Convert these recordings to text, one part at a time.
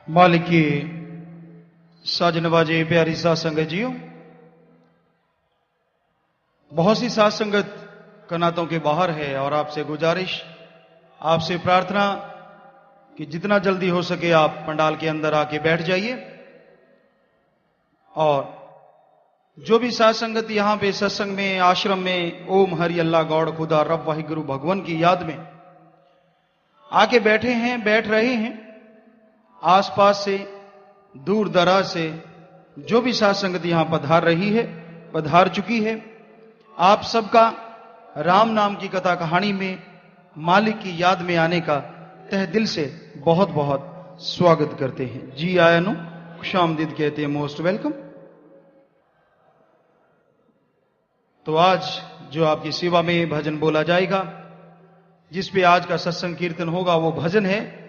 मालिक की साज नवाजे प्यारी साथ संगत जियो, बहुत सी साथ संगत कनातों के बाहर है और आपसे गुजारिश, आपसे प्रार्थना कि जितना जल्दी हो सके आप पंडाल के अंदर आके बैठ जाइए। और जो भी साथ संगत यहां पे सत्संग में, आश्रम में ओम हरि अल्लाह गौड़ खुदा रब वाहिगुरु भगवान की याद में आके बैठे हैं, बैठ रहे हैं, आसपास से दूर दराज से जो भी साथ संगत यहां पधार रही है, पधार चुकी है, आप सबका राम नाम की कथा कहानी में मालिक की याद में आने का तह दिल से बहुत बहुत स्वागत करते हैं। जी आया नु खुशामदीद कहते हैं, मोस्ट वेलकम। तो आज जो आपकी सेवा में भजन बोला जाएगा, जिस पे आज का सत्संग कीर्तन होगा, वो भजन है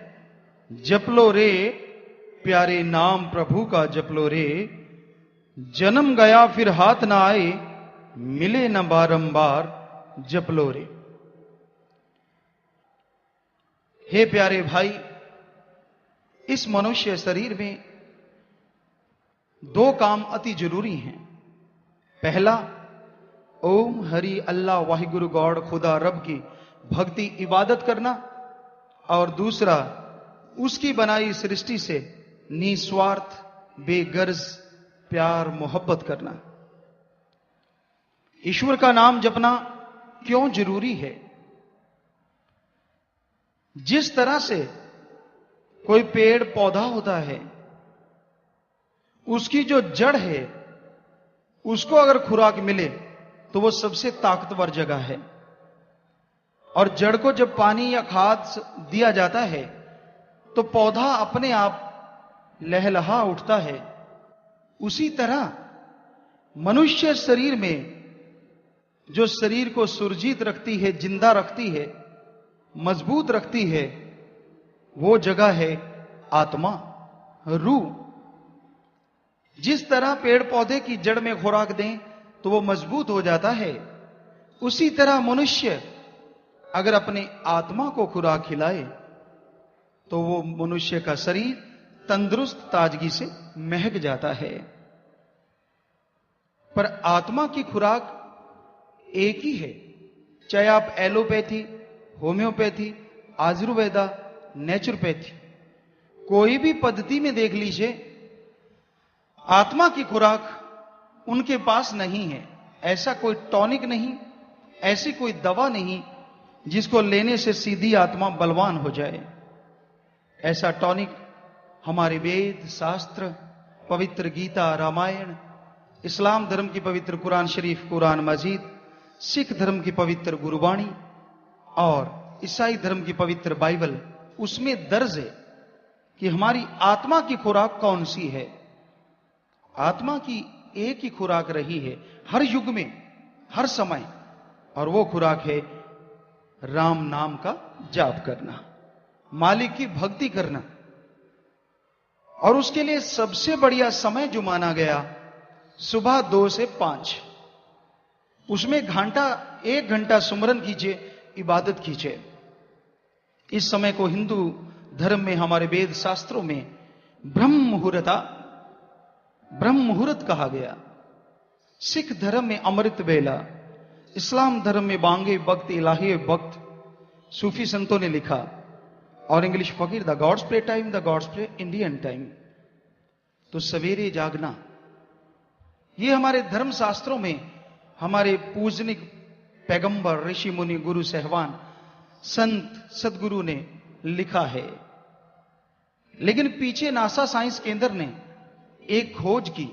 जपलो रे प्यारे नाम प्रभु का जपलो रे, जन्म गया फिर हाथ ना आए, मिले न बारंबार जपलो रे। हे प्यारे भाई, इस मनुष्य शरीर में दो काम अति जरूरी हैं। पहला, ओम हरि अल्लाह वाहिगुरु गौड़ खुदा रब की भक्ति इबादत करना, और दूसरा उसकी बनाई सृष्टि से निस्वार्थ बेगर्ज प्यार मोहब्बत करना। ईश्वर का नाम जपना क्यों जरूरी है? जिस तरह से कोई पेड़ पौधा होता है, उसकी जो जड़ है उसको अगर खुराक मिले तो वो सबसे ताकतवर जगह है, और जड़ को जब पानी या खाद दिया जाता है तो पौधा अपने आप लहलहा उठता है। उसी तरह मनुष्य शरीर में जो शरीर को सुरजीत रखती है, जिंदा रखती है, मजबूत रखती है, वो जगह है आत्मा, रूह। जिस तरह पेड़ पौधे की जड़ में खुराक दें तो वो मजबूत हो जाता है, उसी तरह मनुष्य अगर अपने आत्मा को खुराक खिलाए तो वो मनुष्य का शरीर तंदुरुस्त ताजगी से महक जाता है। पर आत्मा की खुराक एक ही है, चाहे आप एलोपैथी, होम्योपैथी, आयुर्वेदा, नेचुरोपैथी, कोई भी पद्धति में देख लीजिए, आत्मा की खुराक उनके पास नहीं है। ऐसा कोई टॉनिक नहीं, ऐसी कोई दवा नहीं जिसको लेने से सीधी आत्मा बलवान हो जाए। ऐसा टॉनिक हमारे वेद शास्त्र, पवित्र गीता, रामायण, इस्लाम धर्म की पवित्र कुरान शरीफ, कुरान मजीद, सिख धर्म की पवित्र गुरुबाणी और ईसाई धर्म की पवित्र बाइबल, उसमें दर्ज है कि हमारी आत्मा की खुराक कौन सी है। आत्मा की एक ही खुराक रही है हर युग में, हर समय, और वो खुराक है राम नाम का जाप करना, मालिक की भक्ति करना। और उसके लिए सबसे बढ़िया समय जो माना गया, सुबह 2 से 5, उसमें एक घंटा सुमरन कीजिए, इबादत कीजिए। इस समय को हिंदू धर्म में, हमारे वेद शास्त्रों में ब्रह्म मुहूर्त कहा गया। सिख धर्म में अमृत बेला, इस्लाम धर्म में बांगे वक्त, इलाही वक्त, सूफी संतों ने लिखा, और इंग्लिश फकीर the god's pray time, the god's pray Indian time. तो सवेरे जागना, ये हमारे धर्म शास्त्रों में हमारे पूजनिक पैगंबर, ऋषि मुनि, गुरु सहवान, संत सदगुरु ने लिखा है। लेकिन पीछे नासा साइंस केंद्र ने एक खोज की,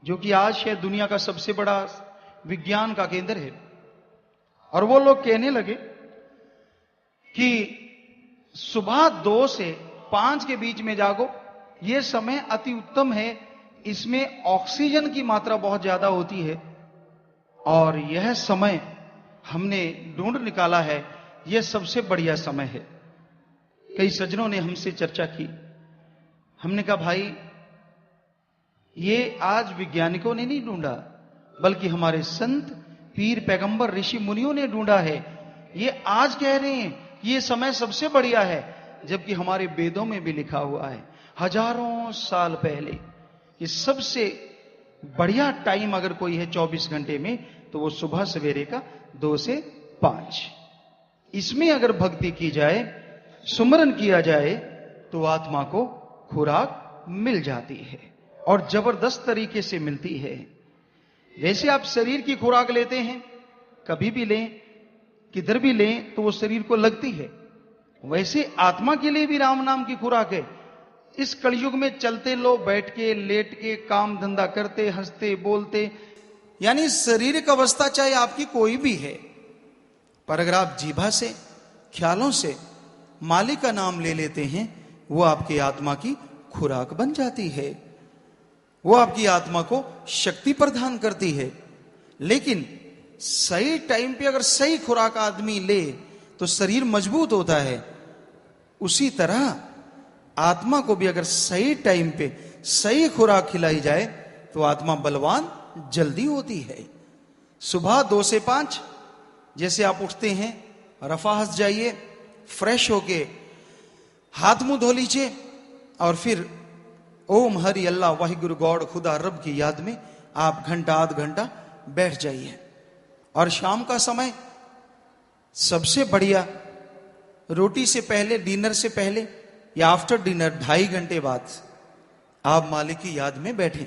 जो कि आज शायद दुनिया का सबसे बड़ा विज्ञान का केंद्र है, और वो लोग कहने लगे कि सुबह 2 से 5 के बीच में जागो, यह समय अति उत्तम है। इसमें ऑक्सीजन की मात्रा बहुत ज्यादा होती है, और यह समय हमने ढूंढ निकाला है, यह सबसे बढ़िया समय है। कई सज्जनों ने हमसे चर्चा की, हमने कहा भाई, ये आज वैज्ञानिकों ने नहीं ढूंढा, बल्कि हमारे संत, पीर, पैगंबर, ऋषि मुनियों ने ढूंढा है। ये आज कह रहे हैं कि ये समय सबसे बढ़िया है, जबकि हमारे वेदों में भी लिखा हुआ है, हजारों साल पहले। ये सबसे बढ़िया टाइम अगर कोई है 24 घंटे में, तो वो सुबह सवेरे का 2 से 5। इसमें अगर भक्ति की जाए, सुमरन किया जाए, तो आत्मा को खुराक मिल जाती है और जबरदस्त तरीके से मिलती है। जैसे आप शरीर की खुराक लेते हैं, कभी भी लें, किधर भी लें, तो वो शरीर को लगती है, वैसे आत्मा के लिए भी राम नाम की खुराक है। इस कलयुग में चलते लो, बैठ के, लेट के, काम धंधा करते, हंसते बोलते, यानी शारीरिक अवस्था चाहे आपकी कोई भी है, पर अगर आप जीभा से, ख्यालों से मालिक का नाम ले लेते हैं, वो आपकी आत्मा की खुराक बन जाती है, वो आपकी आत्मा को शक्ति प्रदान करती है। लेकिन सही टाइम पे अगर सही खुराक आदमी ले तो शरीर मजबूत होता है। उसी तरह आत्मा को भी अगर सही टाइम पे सही खुराक खिलाई जाए तो आत्मा बलवान जल्दी होती है। सुबह 2 से 5 जैसे आप उठते हैं, रफाहस जाइए, फ्रेश होके हाथ मुंह धो लीजिए और फिर ओम हरि अल्लाह वाहिगुरु गॉड खुदा रब की याद में आप घंटा आध घंटा बैठ जाइए। और शाम का समय सबसे बढ़िया, रोटी से पहले, डिनर से पहले या आफ्टर डिनर 2.5 घंटे बाद आप मालिक की याद में बैठें।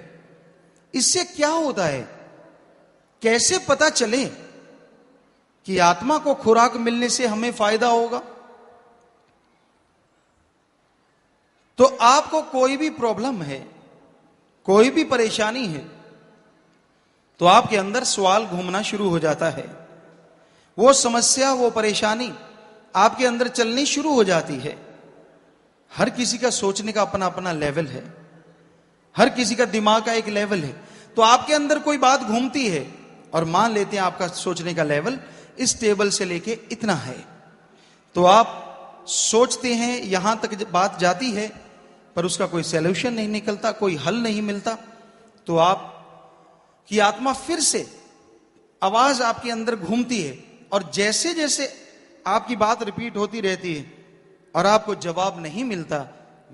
इससे क्या होता है, कैसे पता चले कि आत्मा को खुराक मिलने से हमें फायदा होगा? तो आपको कोई भी प्रॉब्लम है, कोई भी परेशानी है, तो आपके अंदर सवाल घूमना शुरू हो जाता है। वो समस्या, वो परेशानी आपके अंदर चलनी शुरू हो जाती है। हर किसी का सोचने का अपना अपना लेवल है, हर किसी का दिमाग का एक लेवल है। तो आपके अंदर कोई बात घूमती है और मान लेते हैं आपका सोचने का लेवल इस टेबल से लेके इतना है, तो आप सोचते हैं यहां तक बात जाती है, पर उसका कोई सॉल्यूशन नहीं निकलता, कोई हल नहीं मिलता। तो आप की आत्मा फिर से आवाज आपके अंदर घूमती है और जैसे जैसे आपकी बात रिपीट होती रहती है और आपको जवाब नहीं मिलता,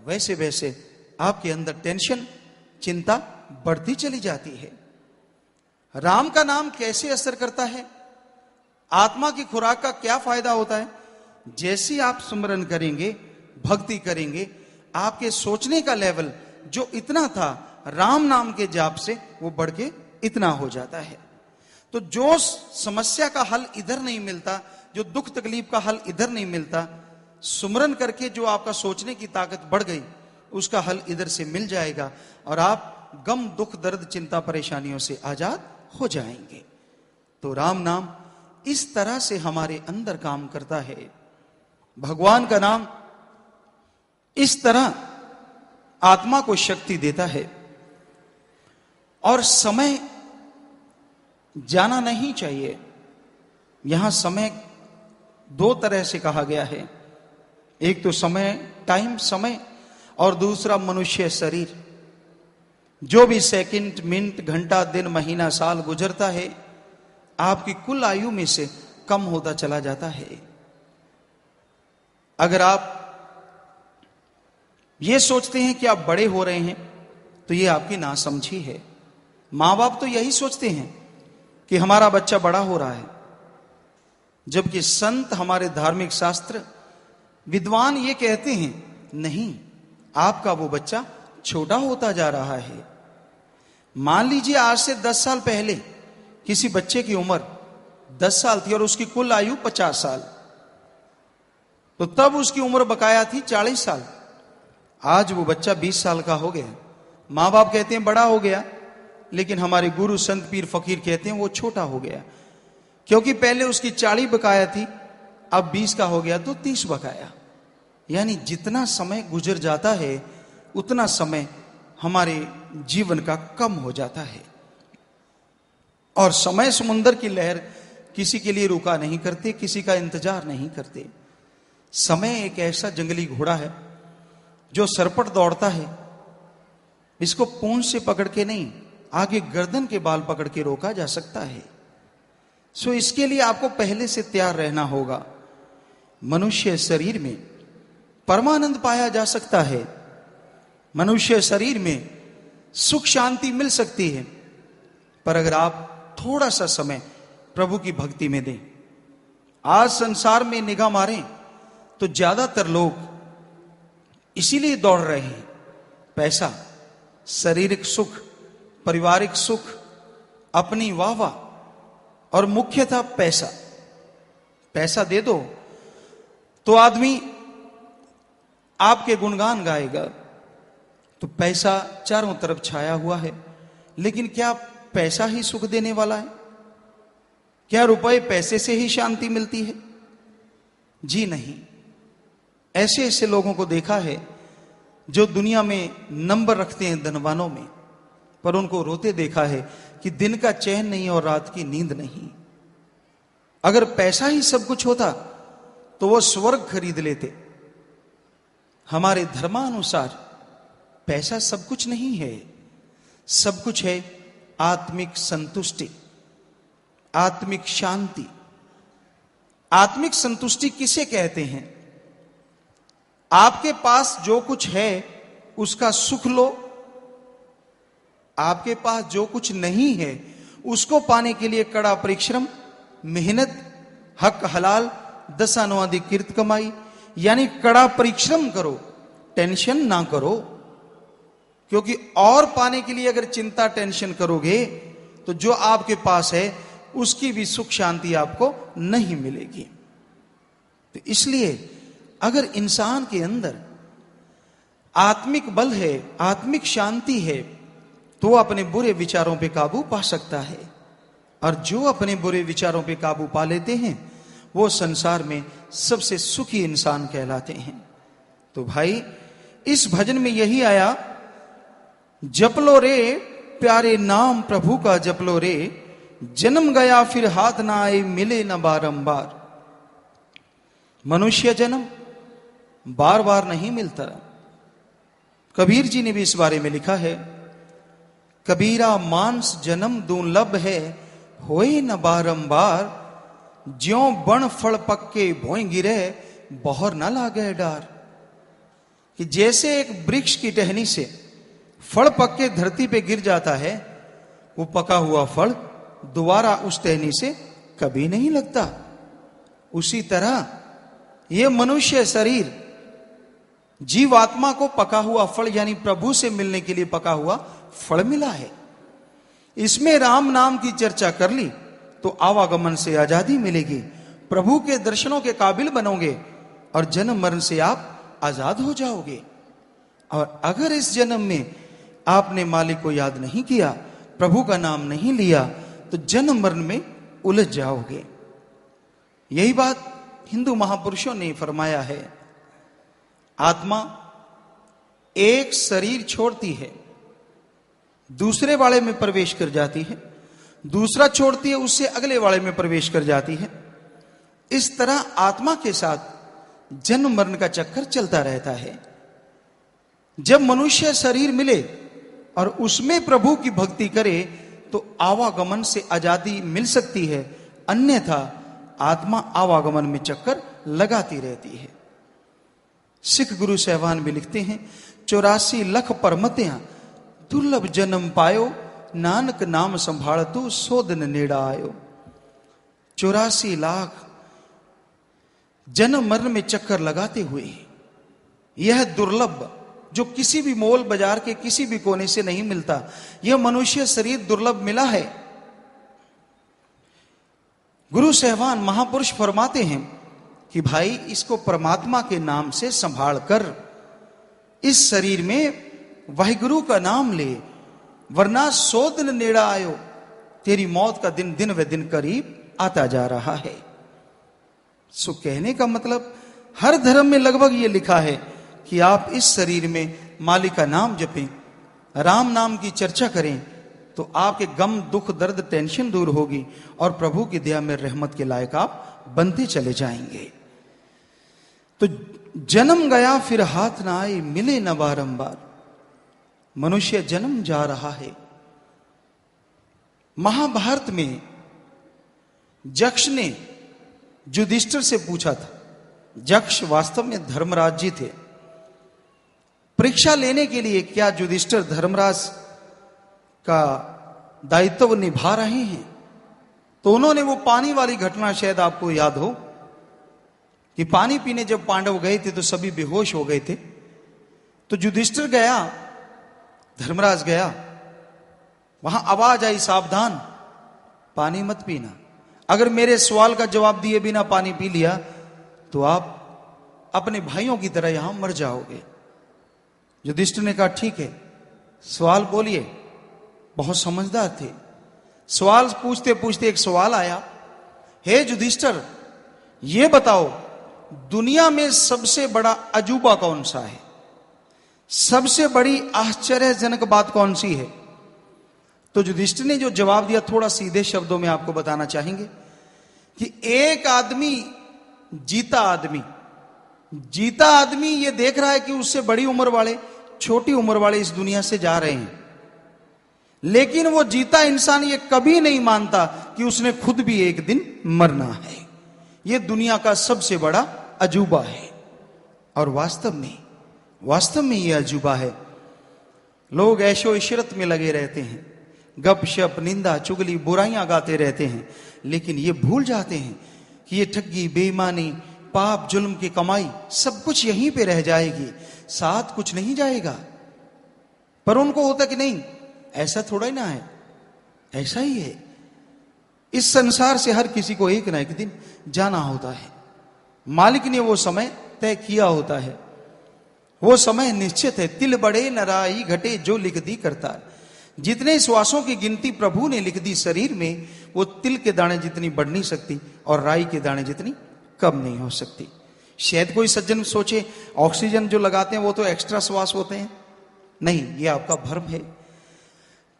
वैसे वैसे आपके अंदर टेंशन, चिंता बढ़ती चली जाती है। राम का नाम कैसे असर करता है, आत्मा की खुराक का क्या फायदा होता है? जैसे आप सुमरन करेंगे, भक्ति करेंगे, आपके सोचने का लेवल जो इतना था राम नाम के जाप से, वो बढ़ के इतना हो जाता है। तो जो समस्या का हल इधर नहीं मिलता, जो दुख तकलीफ का हल इधर नहीं मिलता, सुमरन करके जो आपका सोचने की ताकत बढ़ गई, उसका हल इधर से मिल जाएगा और आप गम, दुख, दर्द, चिंता, परेशानियों से आजाद हो जाएंगे। तो राम नाम इस तरह से हमारे अंदर काम करता है। भगवान का नाम इस तरह आत्मा को शक्ति देता है। और समय जाना नहीं चाहिए। यहां समय 2 तरह से कहा गया है, एक तो समय, टाइम, समय, और दूसरा मनुष्य शरीर। जो भी सेकंड, मिनट, घंटा, दिन, महीना, साल गुजरता है, आपकी कुल आयु में से कम होता चला जाता है। अगर आप ये सोचते हैं कि आप बड़े हो रहे हैं, तो ये आपकी नासमझी है। मां बाप तो यही सोचते हैं कि हमारा बच्चा बड़ा हो रहा है, जबकि संत, हमारे धार्मिक शास्त्र, विद्वान ये कहते हैं, नहीं, आपका वो बच्चा छोटा होता जा रहा है। मान लीजिए आज से 10 साल पहले किसी बच्चे की उम्र 10 साल थी और उसकी कुल आयु 50 साल, तो तब उसकी उम्र बकाया थी 40 साल। आज वो बच्चा 20 साल का हो गया। मां बाप कहते हैं बड़ा हो गया, लेकिन हमारे गुरु, संत, पीर, फकीर कहते हैं वो छोटा हो गया, क्योंकि पहले उसकी 40 बकाया थी, अब 20 का हो गया तो 30 बकाया। यानी जितना समय गुजर जाता है, उतना समय हमारे जीवन का कम हो जाता है। और समय समुंदर की लहर किसी के लिए रुका नहीं करते, किसी का इंतजार नहीं करते। समय एक ऐसा जंगली घोड़ा है जो सरपट दौड़ता है, इसको पूंछ से पकड़ के नहीं, आगे गर्दन के बाल पकड़ के रोका जा सकता है। सो इसके लिए आपको पहले से तैयार रहना होगा। मनुष्य शरीर में परमानंद पाया जा सकता है, मनुष्य शरीर में सुख शांति मिल सकती है, पर अगर आप थोड़ा सा समय प्रभु की भक्ति में दें। आज संसार में निगाह मारें तो ज्यादातर लोग इसीलिए दौड़ रहे हैं, पैसा, शारीरिक सुख, पारिवारिक सुख, अपनी वाहवाह और मुख्यतः पैसा। पैसा दे दो तो आदमी आपके गुणगान गाएगा। तो पैसा चारों तरफ छाया हुआ है, लेकिन क्या पैसा ही सुख देने वाला है? क्या रुपए पैसे से ही शांति मिलती है? जी नहीं। ऐसे ऐसे लोगों को देखा है जो दुनिया में नंबर रखते हैं धनवानों में, पर उनको रोते देखा है कि दिन का चैन नहीं और रात की नींद नहीं। अगर पैसा ही सब कुछ होता तो वो स्वर्ग खरीद लेते। हमारे धर्मानुसार पैसा सब कुछ नहीं है। सब कुछ है आत्मिक संतुष्टि, आत्मिक शांति। आत्मिक संतुष्टि किसे कहते हैं? आपके पास जो कुछ है उसका सुख लो, आपके पास जो कुछ नहीं है उसको पाने के लिए कड़ा परिश्रम, मेहनत, हक हलाल, दशानुवादी कीर्त कमाई, यानी कड़ा परिश्रम करो, टेंशन ना करो। क्योंकि और पाने के लिए अगर चिंता टेंशन करोगे तो जो आपके पास है उसकी भी सुख शांति आपको नहीं मिलेगी। तो इसलिए अगर इंसान के अंदर आत्मिक बल है, आत्मिक शांति है, तो वो अपने बुरे विचारों पे काबू पा सकता है। और जो अपने बुरे विचारों पे काबू पा लेते हैं वो संसार में सबसे सुखी इंसान कहलाते हैं। तो भाई इस भजन में यही आया, जप लो रे प्यारे नाम प्रभु का जप लो रे, जन्म गया फिर हाथ ना आए मिले न बारंबार। मनुष्य जन्म बार बार नहीं मिलता। कबीर जी ने भी इस बारे में लिखा है, कबीरा मानस जन्म दुर्लभ है होए न बारंबार, ज्यों बण फल पक्के भोय गिरे बहर न लागे डार। कि जैसे एक वृक्ष की टहनी से फल पक्के धरती पे गिर जाता है, वो पका हुआ फल दोबारा उस टहनी से कभी नहीं लगता, उसी तरह ये मनुष्य शरीर जीवात्मा को पका हुआ फल यानी प्रभु से मिलने के लिए पका हुआ फल मिला है। इसमें राम नाम की चर्चा कर ली तो आवागमन से आजादी मिलेगी, प्रभु के दर्शनों के काबिल बनोगे और जन्म मरण से आप आजाद हो जाओगे। और अगर इस जन्म में आपने मालिक को याद नहीं किया, प्रभु का नाम नहीं लिया, तो जन्म मरण में उलझ जाओगे। यही बात हिंदू महापुरुषों ने फरमाया है, आत्मा एक शरीर छोड़ती है, दूसरे वाले में प्रवेश कर जाती है, दूसरा छोड़ती है, उससे अगले वाले में प्रवेश कर जाती है। इस तरह आत्मा के साथ जन्म मरण का चक्कर चलता रहता है। जब मनुष्य शरीर मिले और उसमें प्रभु की भक्ति करे तो आवागमन से आजादी मिल सकती है, अन्यथा आत्मा आवागमन में चक्कर लगाती रहती है। सिख गुरु सहवान भी लिखते हैं, 84 लख परमत्या दुर्लभ जन्म पायो, नानक नाम संभालतु सो दिन नेड़ा आयो। 84 लाख जन्म मरण में चक्कर लगाते हुए यह दुर्लभ, जो किसी भी मोल बाजार के किसी भी कोने से नहीं मिलता, यह मनुष्य शरीर दुर्लभ मिला है। गुरु सहवान महापुरुष फरमाते हैं कि भाई इसको परमात्मा के नाम से संभाल कर इस शरीर में वाहिगुरु का नाम ले, वरना 100 दिन नेड़ा आयो, तेरी मौत का दिन दिन व दिन करीब आता जा रहा है। सो कहने का मतलब हर धर्म में लगभग ये लिखा है कि आप इस शरीर में मालिक का नाम जपें, राम नाम की चर्चा करें, तो आपके गम दुख दर्द टेंशन दूर होगी और प्रभु की दया में रहमत के लायक आप बनते चले जाएंगे। तो जन्म गया फिर हाथ ना आए मिले न बारंबार। मनुष्य जन्म जा रहा है। महाभारत में जक्ष ने युधिष्ठिर से पूछा था, जक्ष वास्तव में धर्मराज जी थे, परीक्षा लेने के लिए क्या युधिष्ठिर धर्मराज का दायित्व निभा रहे हैं। तो उन्होंने वो पानी वाली घटना, शायद आपको याद हो कि पानी पीने जब पांडव गए थे तो सभी बेहोश हो गए थे। तो युधिष्ठिर गया, धर्मराज गया, वहां आवाज आई, सावधान, पानी मत पीना। अगर मेरे सवाल का जवाब दिए बिना पानी पी लिया तो आप अपने भाइयों की तरह यहां मर जाओगे। युधिष्ठिर ने कहा ठीक है, सवाल बोलिए। बहुत समझदार थे। सवाल पूछते पूछते एक सवाल आया, हे युधिष्ठिर, ये बताओ दुनिया में सबसे बड़ा अजूबा कौन सा है, सबसे बड़ी आश्चर्यजनक बात कौन सी है। तो युधिष्ठिर ने जो जवाब दिया, थोड़ा सीधे शब्दों में आपको बताना चाहेंगे कि एक आदमी, जीता आदमी ये देख रहा है कि उससे बड़ी उम्र वाले, छोटी उम्र वाले इस दुनिया से जा रहे हैं, लेकिन वो जीता इंसान ये कभी नहीं मानता कि उसने खुद भी एक दिन मरना है। ये दुनिया का सबसे बड़ा अजूबा है। और वास्तव में ये अजूबा है। लोग ऐशो इशरत में लगे रहते हैं, गपशप, निंदा, चुगली, बुराइयां गाते रहते हैं, लेकिन ये भूल जाते हैं कि ये ठगी, बेईमानी, पाप, जुल्म की कमाई सब कुछ यहीं पे रह जाएगी, साथ कुछ नहीं जाएगा। पर उनको होता कि नहीं, ऐसा थोड़ा ही ना है, ऐसा ही है। इस संसार से हर किसी को एक ना एक दिन जाना होता है। मालिक ने वो समय तय किया होता है, वो समय निश्चित है। तिल बड़े न राई घटे, जो लिख दी करता। जितने श्वासों की गिनती प्रभु ने लिख दी शरीर में, वो तिल के दाने जितनी बढ़ नहीं सकती और राई के दाने जितनी कम नहीं हो सकती। शायद कोई सज्जन सोचे ऑक्सीजन जो लगाते हैं वो तो एक्स्ट्रा श्वास होते हैं। नहीं, ये आपका भ्रम है।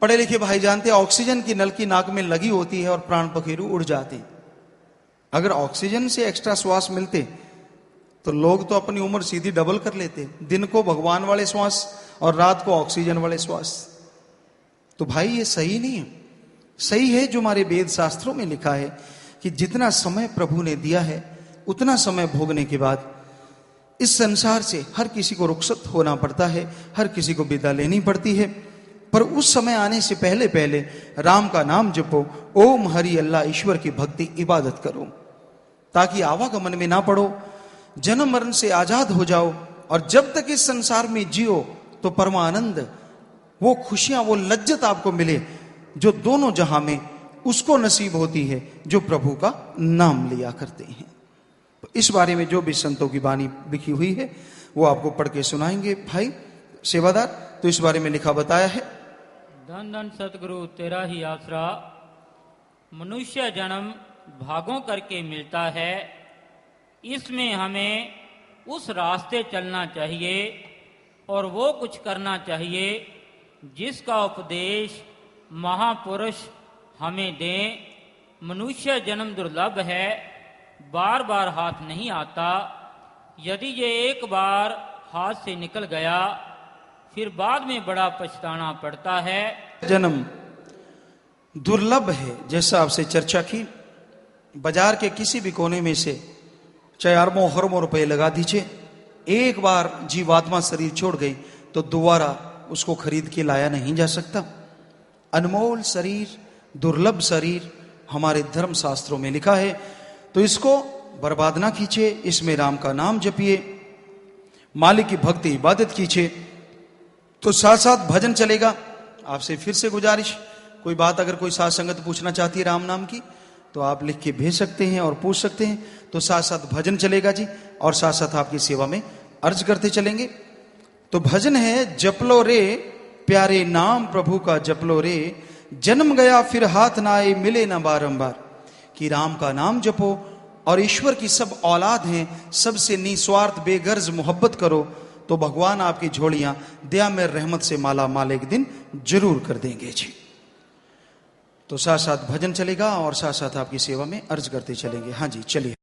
पढ़े लिखे भाई जानते हैं, ऑक्सीजन की नलकी नाक में लगी होती है और प्राण पखेरु उड़ जाते हैं। अगर ऑक्सीजन से एक्स्ट्रा श्वास मिलते तो लोग तो अपनी उम्र सीधी डबल कर लेते, दिन को भगवान वाले श्वास और रात को ऑक्सीजन वाले श्वास। तो भाई ये सही नहीं है। सही है जो हमारे वेद शास्त्रों में लिखा है कि जितना समय प्रभु ने दिया है उतना समय भोगने के बाद इस संसार से हर किसी को रुखसत होना पड़ता है, हर किसी को विदा लेनी पड़ती है। पर उस समय आने से पहले पहले राम का नाम जपो, ओम हरि अल्लाह, ईश्वर की भक्ति, इबादत करो, ताकि आवागमन में ना पड़ो, जन्म मरण से आजाद हो जाओ। और जब तक इस संसार में जियो तो परमानंद, वो खुशियां, वो लज्जत आपको मिले जो दोनों जहां में उसको नसीब होती है जो प्रभु का नाम लिया करते हैं। तो इस बारे में जो भी संतों की वाणी लिखी हुई है वो आपको पढ़ के सुनाएंगे भाई सेवादार। तो इस बारे में लिखा बताया है, धन धन सतगुरु तेरा ही आसरा, मनुष्य जन्म भागों करके मिलता है, इसमें हमें उस रास्ते चलना चाहिए और वो कुछ करना चाहिए जिसका उपदेश महापुरुष हमें दें। मनुष्य जन्म दुर्लभ है, बार बार हाथ नहीं आता। यदि ये एक बार हाथ से निकल गया फिर बाद में बड़ा पछताना पड़ता है। जन्म दुर्लभ है, जैसा आपसे चर्चा की। बाजार के किसी भी कोने में से चाहे अरबों रुपए लगा दीजिए, एक बार जीवात्मा शरीर छोड़ गई तो दोबारा उसको खरीद के लाया नहीं जा सकता। अनमोल शरीर, दुर्लभ शरीर हमारे धर्म शास्त्रों में लिखा है। तो इसको बर्बाद ना कीजिए, इसमें राम का नाम जपिए, मालिक की भक्ति इबादत कीजिए। तो साथ साथ भजन चलेगा। आपसे फिर से गुजारिश, कोई बात अगर कोई साथ संगत पूछना चाहती है राम नाम की तो आप लिख के भेज सकते हैं और पूछ सकते हैं। तो साथ साथ भजन चलेगा जी, और साथ साथ आपकी सेवा में अर्ज करते चलेंगे। तो भजन है, जपलो रे प्यारे नाम प्रभु का जपलो रे, जन्म गया फिर हाथ ना आए मिले ना बारंबार। कि राम का नाम जपो और ईश्वर की सब औलाद हैं, सबसे निस्वार्थ बेगर्ज मोहब्बत करो तो भगवान आपकी झोलियां दया में रहमत से माला माल एक दिन जरूर कर देंगे जी। तो साथ साथ भजन चलेगा और साथ साथ आपकी सेवा में अर्ज करते चलेंगे। हाँ जी चलिए।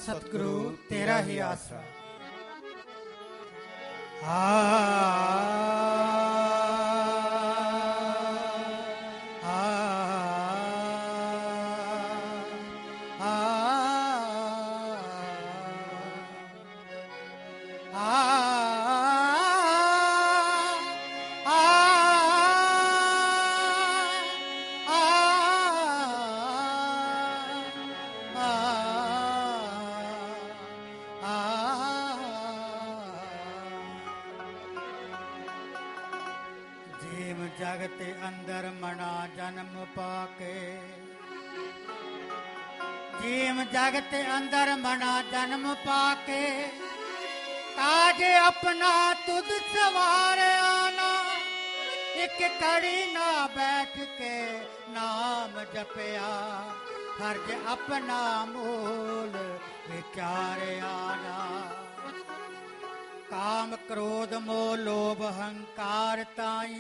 सतगुरु तेरा ही आसरा। जीव जगत अंदर मना जन्म पाके, जीव जगत अंदर मना जन्म पाके, काज अपना तुझ सवारे आना। एक कड़ी ना बैठ के नाम जपया, फर्ज अपना मूल विचारे आना। काम क्रोध मोह लोभ अहंकार ताई,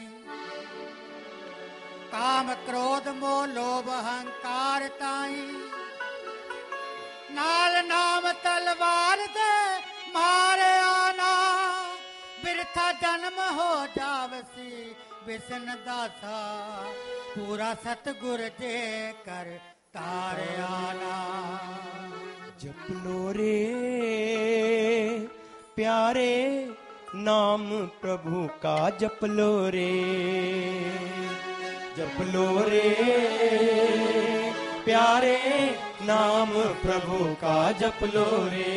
काम क्रोध मोह लोभ अहंकार ताई, नाल नाम तलवार दे मारे आना। बिरथा जन्म हो जावसी बिसन दासा, पूरा सतगुर जे कर तारे आना। जप लो रे प्यारे नाम प्रभु का, जप लो रे, जप लो रे प्यारे नाम प्रभु का, जप लो रे।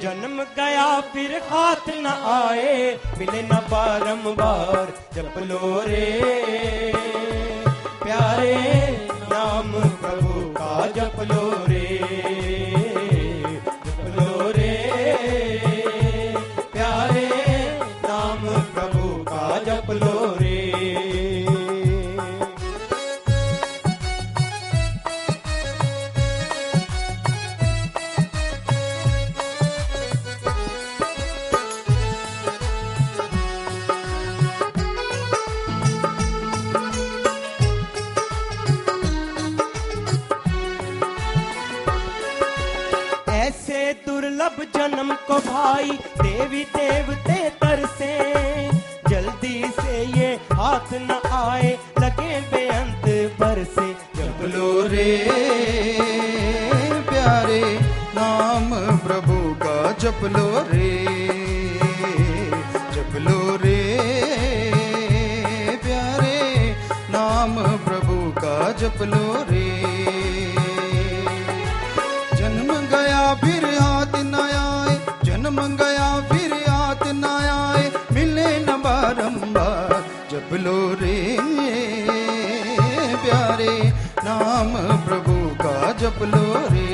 जन्म गया फिर हाथ न आए, मिले न बारंबार, जप लो रे प्यारे नाम प्रभु का, जप लो रे, जप लो रे प्यारे नाम प्रभु का, जप लो रे। ऐसे दुर्लभ जन्म को भाई देवी देवते तरसे, जल्दी से ये हाथ न आए लगे बेअंत बरसे। जप लो रे प्यारे नाम प्रभु का, जप लो रे, जप लो रे प्यारे नाम प्रभु का, जप लो रे। जन्म गया फिर हाथ न आए, जन्म गया फिर हाथ न आए, मिले न बारंबार, जप लो रे प्यारे नाम प्रभु का, जप लो रे।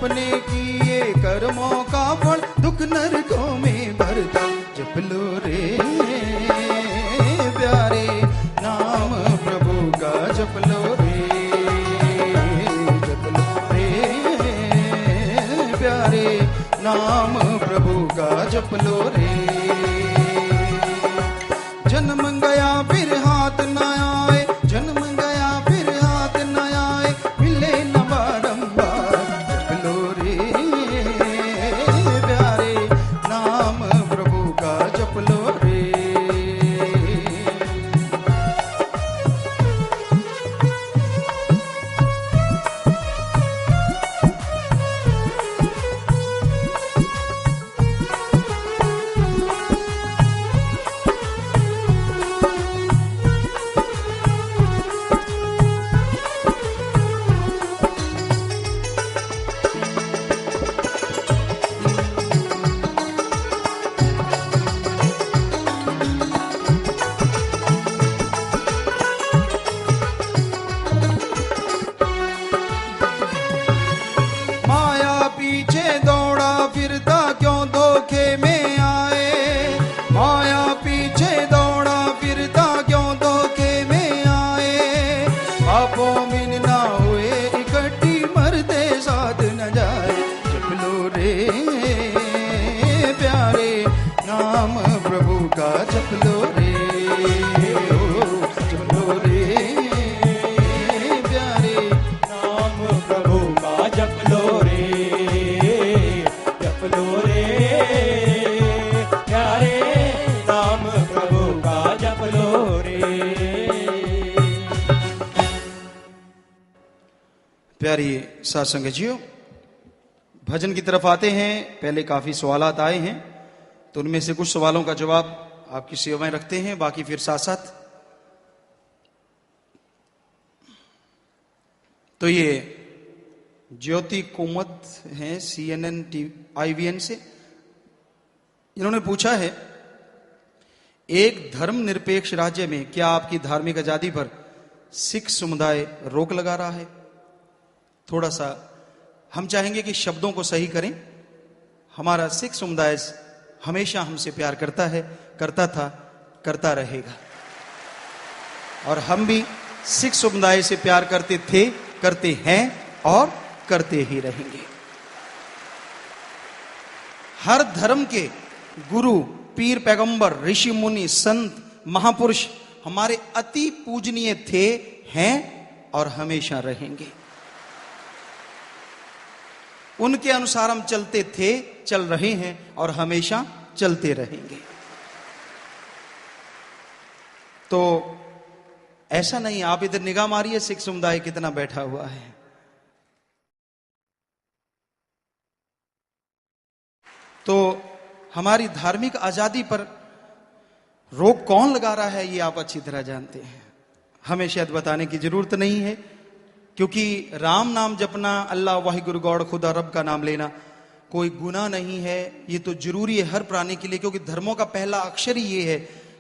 अपने किए कर्मों का फल दुख नरकों में भरता। जप लो रे प्यारे नाम प्रभु का, जप लो रे, जप लो रे प्यारे नाम प्रभु का, जप लो रे। जन्म गया फिर हाथ न आए, जन्म गया फिर हाथ न आए, मिले न बारंबार। जप लो रे प्यारे नाम प्रभु का, जप लो रे। प्यारी साथ संगतियों, भजन की तरफ आते हैं। पहले काफी सवालात आए हैं, तो उनमें से कुछ सवालों का जवाब आपकी सेवा में रखते हैं, बाकी फिर साथ साथ। तो ये ज्योति कुमत हैं CNN IVN से, इन्होंने पूछा है, एक धर्मनिरपेक्ष राज्य में क्या आपकी धार्मिक आजादी पर सिख समुदाय रोक लगा रहा है? थोड़ा सा हम चाहेंगे कि शब्दों को सही करें। हमारा सिख समुदाय हमेशा हमसे प्यार करता है, करता था, करता रहेगा, और हम भी सिख समुदाय से प्यार करते थे, करते हैं और करते ही रहेंगे। हर धर्म के गुरु, पीर, पैगंबर, ऋषि, मुनि, संत, महापुरुष हमारे अति पूजनीय थे, हैं और हमेशा रहेंगे। उनके अनुसार हम चलते थे, चल रहे हैं और हमेशा चलते रहेंगे। तो ऐसा नहीं, आप इधर निगाह मारिए सिख समुदाय कितना बैठा हुआ है। तो हमारी धार्मिक आजादी पर रोक कौन लगा रहा है, ये आप अच्छी तरह जानते हैं, हमें शायद बताने की जरूरत नहीं है, क्योंकि राम नाम जपना, अल्लाह वाहिगुरु गौड़ खुदा रब का नाम लेना कोई गुनाह नहीं है। ये तो जरूरी है हर प्राणी के लिए, क्योंकि धर्मों का पहला अक्षर ही ये है।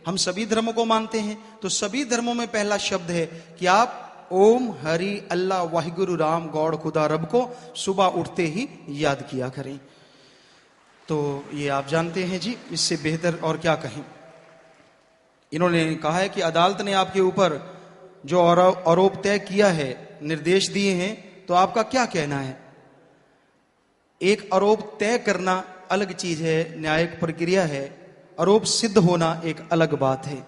हम सभी धर्मों को मानते हैं, तो सभी धर्मों में पहला शब्द है कि आप ओम हरि अल्लाह वाहिगुरु राम गौड़ खुदा रब को सुबह उठते ही याद किया करें। तो ये आप जानते हैं जी, इससे बेहतर और क्या कहें। इन्होंने कहा है कि अदालत ने आपके ऊपर जो आरोप तय किया है, निर्देश दिए हैं, तो आपका क्या कहना है? एक आरोप तय करना अलग चीज है, न्यायिक प्रक्रिया है, आरोप सिद्ध होना एक अलग बात है।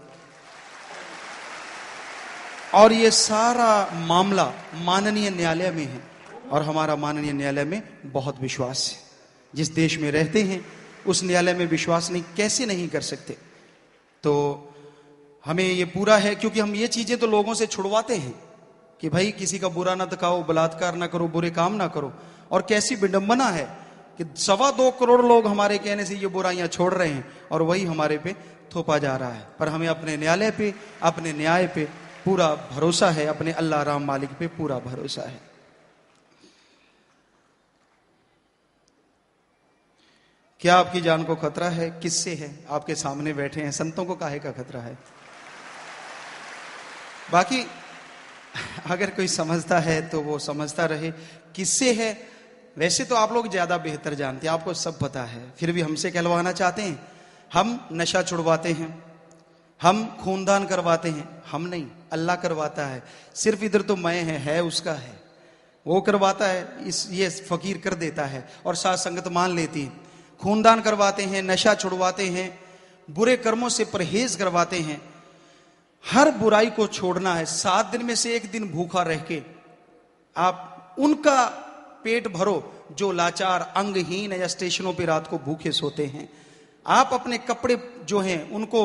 और ये सारा मामला माननीय न्यायालय में है, और हमारा माननीय न्यायालय में बहुत विश्वास है। जिस देश में रहते हैं उस न्यायालय में विश्वास नहीं कैसे नहीं कर सकते। तो हमें ये पूरा है, क्योंकि हम ये चीजें तो लोगों से छुड़वाते हैं कि भाई किसी का बुरा ना दिखाओ, बलात्कार ना करो, बुरे काम ना करो। और कैसी विडंबना है कि 2.25 करोड़ लोग हमारे कहने से ये बुराइयां छोड़ रहे हैं, और वही हमारे पे थोपा जा रहा है। पर हमें अपने न्यायालय पे, अपने न्याय पे पूरा भरोसा है, अपने अल्लाह राम मालिक पे पूरा भरोसा है। क्या आपकी जान को खतरा है? किससे है? आपके सामने बैठे हैं, संतों को काहे का खतरा है? बाकी अगर कोई समझता है तो वो समझता रहे। किससे है वैसे तो आप लोग ज्यादा बेहतर जानते हैं, आपको सब पता है, फिर भी हमसे कहलवाना चाहते हैं। हम नशा छुड़वाते हैं, हम खूनदान करवाते हैं, हम नहीं, अल्लाह करवाता है। सिर्फ इधर तो मैं है उसका है, वो करवाता है, ये फकीर कर देता है और साथ संगत मान लेती है। खूनदान करवाते हैं, नशा छुड़वाते हैं, बुरे कर्मों से परहेज करवाते हैं, हर बुराई को छोड़ना है। 7 दिन में से 1 दिन भूखा रह के आप उनका पेट भरो जो लाचार, अंगहीन या स्टेशनों पे रात को भूखे सोते हैं। आप अपने कपड़े जो हैं उनको,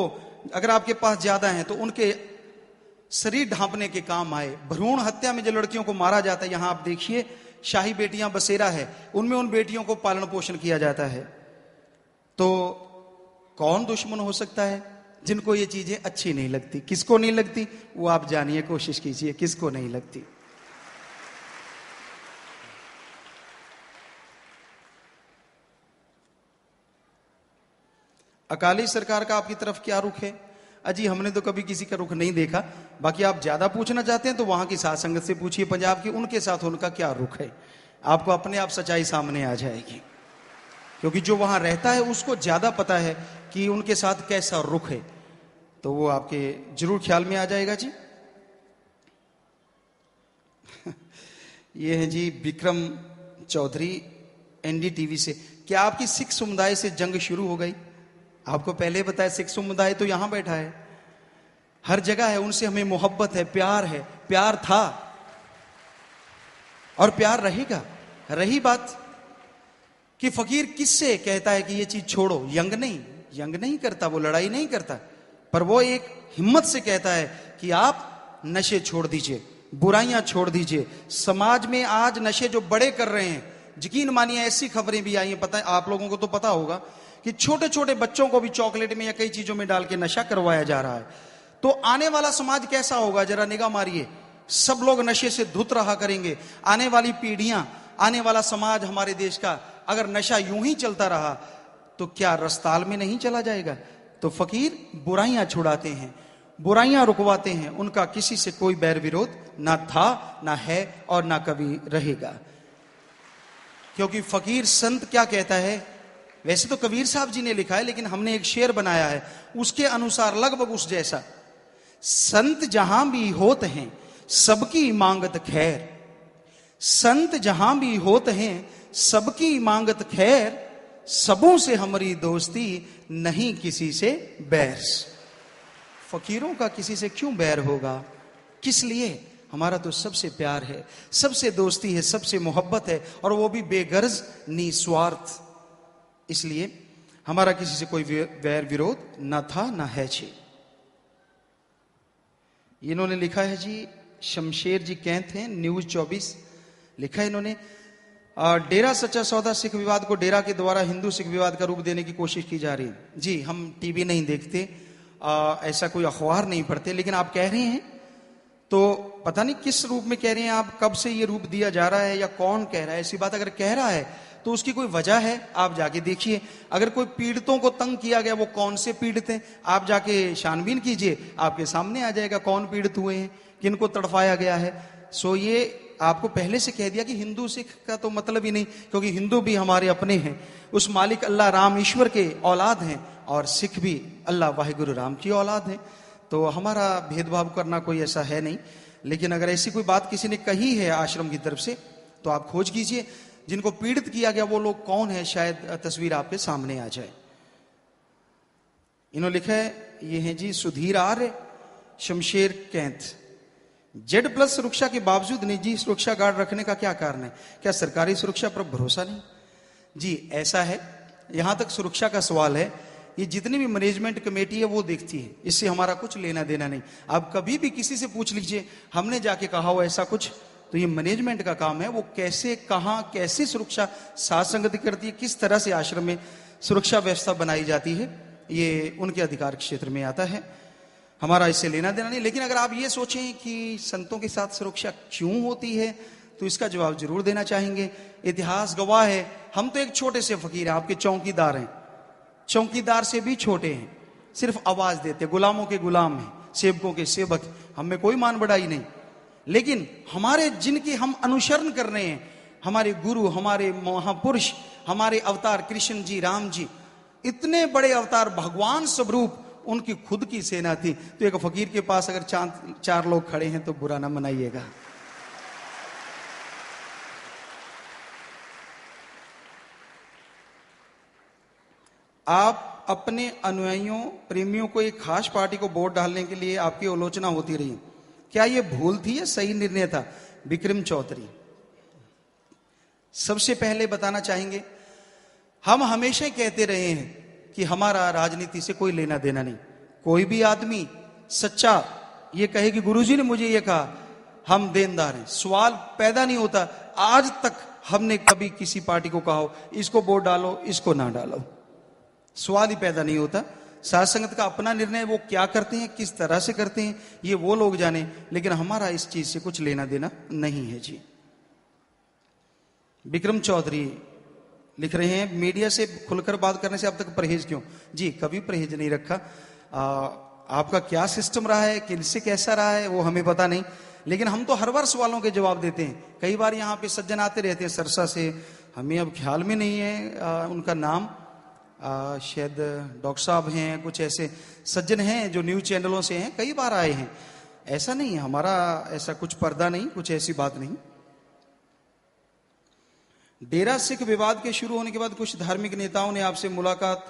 अगर आपके पास ज्यादा हैं तो उनके शरीर ढांपने के काम आए। भ्रूण हत्या में जो लड़कियों को मारा जाता है, यहां आप देखिए शाही बेटियां बसेरा है, उनमें उन बेटियों को पालन पोषण किया जाता है। तो कौन दुश्मन हो सकता है जिनको ये चीजें अच्छी नहीं लगती? किसको नहीं लगती वो आप जानिए, कोशिश कीजिए किसको नहीं लगती। अकाली सरकार का आपकी तरफ क्या रुख है? अजी हमने तो कभी किसी का रुख नहीं देखा। बाकी आप ज्यादा पूछना चाहते हैं तो वहां की साथ संगत से पूछिए पंजाब की, उनके साथ उनका क्या रुख है, आपको अपने आप सच्चाई सामने आ जाएगी। क्योंकि जो वहां रहता है उसको ज्यादा पता है कि उनके साथ कैसा रुख है, तो वो आपके जरूर ख्याल में आ जाएगा जी। ये है जी विक्रम चौधरी एनडीटीवी से। क्या आपकी सिख समुदाय से जंग शुरू हो गई? आपको पहले बताया सिख समुदाय तो यहां बैठा है, हर जगह है, उनसे हमें मोहब्बत है, प्यार था और प्यार रहेगा। रही बात कि फकीर किससे कहता है कि ये चीज छोड़ो, यंग नहीं करता, वो लड़ाई नहीं करता, पर वो एक हिम्मत से कहता है कि आप नशे छोड़ दीजिए, बुराइयां छोड़ दीजिए। समाज में आज नशे जो बड़े कर रहे हैं, यकीन मानिए ऐसी खबरें भी आई हैं, पता है आप लोगों को तो पता होगा कि छोटे छोटे बच्चों को भी चॉकलेट में या कई चीजों में डाल के नशा करवाया जा रहा है। तो आने वाला समाज कैसा होगा जरा निगाह मारिए। सब लोग नशे से धुत रहा करेंगे। आने वाली पीढ़ियां, आने वाला समाज हमारे देश का अगर नशा यूं ही चलता रहा तो क्या रस्ताल में नहीं चला जाएगा? तो फकीर बुराइयां छुड़ाते हैं, बुराइयां रुकवाते हैं, उनका किसी से कोई बैर विरोध ना था, ना है और ना कभी रहेगा। क्योंकि फकीर संत क्या कहता है, वैसे तो कबीर साहब जी ने लिखा है लेकिन हमने एक शेर बनाया है उसके अनुसार लगभग उस जैसा। संत जहां भी होते हैं सबकी मांगत खैर, संत जहां भी होते हैं सबकी मांगत खैर, सबों से हमारी दोस्ती नहीं किसी से बैर। फकीरों का किसी से क्यों बैर होगा? किस लिए? हमारा तो सबसे प्यार है, सबसे दोस्ती है, सबसे मोहब्बत है, और वो भी बेगर्ज निस्वार्थ। इसलिए हमारा किसी से कोई वैर विरोध ना था ना है जी। इन्होंने लिखा है जी, शमशेर जी कैंथ हैं, न्यूज 24 लिखा है इन्होंने, डेरा सच्चा सौदा सिख विवाद को डेरा के द्वारा हिंदू सिख विवाद का रूप देने की कोशिश की जा रही है। जी हम टीवी नहीं देखते, ऐसा कोई अखबार नहीं पढ़ते, लेकिन आप कह रहे हैं तो पता नहीं किस रूप में कह रहे हैं आप, कब से ये रूप दिया जा रहा है या कौन कह रहा है। ऐसी बात अगर कह रहा है तो उसकी कोई वजह है, आप जाके देखिए। अगर कोई पीड़ितों को तंग किया गया, वो कौन से पीड़ित हैं, आप जाके छानबीन कीजिए, आपके सामने आ जाएगा कौन पीड़ित हुए हैं, किनको तड़फाया गया है। सो ये आपको पहले से कह दिया कि हिंदू सिख का तो मतलब ही नहीं, क्योंकि हिंदू भी हमारे अपने हैं, उस मालिक अल्लाह राम ईश्वर के औलाद हैं, और सिख भी अल्लाह वाहिगुरु राम की औलाद हैं। तो हमारा भेदभाव करना कोई ऐसा है नहीं। लेकिन अगर ऐसी कोई बात किसी ने कही है आश्रम की तरफ से तो आप खोज कीजिए, जिनको पीड़ित किया गया वो लोग कौन है, शायद तस्वीर आपके सामने आ जाए। इन्होंने लिखा है, ये है जी सुधीर आर्य, शमशेर कैंथ। Z+ सुरक्षा के बावजूद निजी सुरक्षा गार्ड रखने का क्या कारण है? क्या सरकारी सुरक्षा पर भरोसा नहीं? जी ऐसा है, यहां तक सुरक्षा का सवाल है, ये जितनी भी मैनेजमेंट कमेटी है वो देखती है, इससे हमारा कुछ लेना देना नहीं। आप कभी भी किसी से पूछ लीजिए, हमने जाके कहा हो ऐसा कुछ, तो ये मैनेजमेंट का काम है, वो कैसे कहां कैसे सुरक्षा साथ संगति करती है, किस तरह से आश्रम में सुरक्षा व्यवस्था बनाई जाती है, ये उनके अधिकार क्षेत्र में आता है, हमारा इससे लेना देना नहीं। लेकिन अगर आप ये सोचें कि संतों के साथ सुरक्षा क्यों होती है, तो इसका जवाब जरूर देना चाहेंगे। इतिहास गवाह है, हम तो एक छोटे से फकीर हैं, आपके चौकीदार हैं, चौकीदार से भी छोटे हैं, सिर्फ आवाज देते, गुलामों के गुलाम हैं, सेवकों के सेवक, हमें कोई मान बढ़ाई नहीं। लेकिन हमारे जिनकी हम अनुसरण कर रहे हैं, हमारे गुरु, हमारे महापुरुष, हमारे अवतार कृष्ण जी, राम जी, इतने बड़े अवतार, भगवान स्वरूप, उनकी खुद की सेना थी। तो एक फकीर के पास अगर चार लोग खड़े हैं तो बुरा ना मनाइएगा। आप अपने अनुयायियों, प्रेमियों को एक खास पार्टी को वोट डालने के लिए आपकी आलोचना होती रही, क्या यह भूल थी या सही निर्णय था? विक्रम चौधरी। सबसे पहले बताना चाहेंगे, हम हमेशा कहते रहे हैं कि हमारा राजनीति से कोई लेना देना नहीं। कोई भी आदमी सच्चा ये कहे कि गुरुजी ने मुझे ये कहा, हम देनदार हैं, सवाल पैदा नहीं होता। आज तक हमने कभी किसी पार्टी को कहा हो इसको वोट डालो, इसको ना डालो, सवाल ही पैदा नहीं होता। साध संगत का अपना निर्णय, वो क्या करते हैं, किस तरह से करते हैं, ये वो लोग जाने, लेकिन हमारा इस चीज से कुछ लेना देना नहीं है जी। विक्रम चौधरी लिख रहे हैं, मीडिया से खुलकर बात करने से अब तक परहेज क्यों? जी कभी परहेज नहीं रखा। आपका क्या सिस्टम रहा है, किनसे कैसा रहा है, वो हमें पता नहीं, लेकिन हम तो हर बार सवालों के जवाब देते हैं। कई बार यहाँ पे सज्जन आते रहते हैं सरसा से, हमें अब ख्याल में नहीं है उनका नाम, शायद डॉक्टर साहब हैं, कुछ ऐसे सज्जन हैं जो न्यूज चैनलों से हैं, कई बार आए हैं। ऐसा नहीं है, हमारा ऐसा कुछ पर्दा नहीं, कुछ ऐसी बात नहीं। डेरा सिख विवाद के शुरू होने के बाद कुछ धार्मिक नेताओं ने आपसे मुलाकात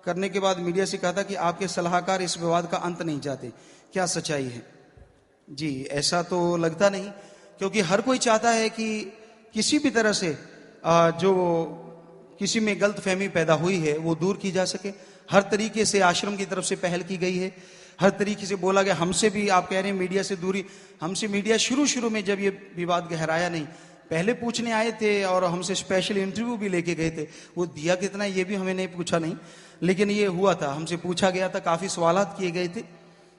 करने के बाद मीडिया से कहा था कि आपके सलाहकार इस विवाद का अंत नहीं चाहते, क्या सच्चाई है? जी ऐसा तो लगता नहीं, क्योंकि हर कोई चाहता है कि किसी भी तरह से जो किसी में गलतफहमी पैदा हुई है वो दूर की जा सके। हर तरीके से आश्रम की तरफ से पहल की गई है, हर तरीके से बोला गया। हमसे भी आप कह रहे हैं मीडिया से दूरी, हमसे मीडिया शुरू में जब ये विवाद गहराया नहीं, पहले पूछने आए थे और हमसे स्पेशल इंटरव्यू भी लेके गए थे, वो दिया कितना ये भी हमें नहीं पूछा नहीं, लेकिन ये हुआ था, हमसे पूछा गया था, काफी सवालात किए गए थे।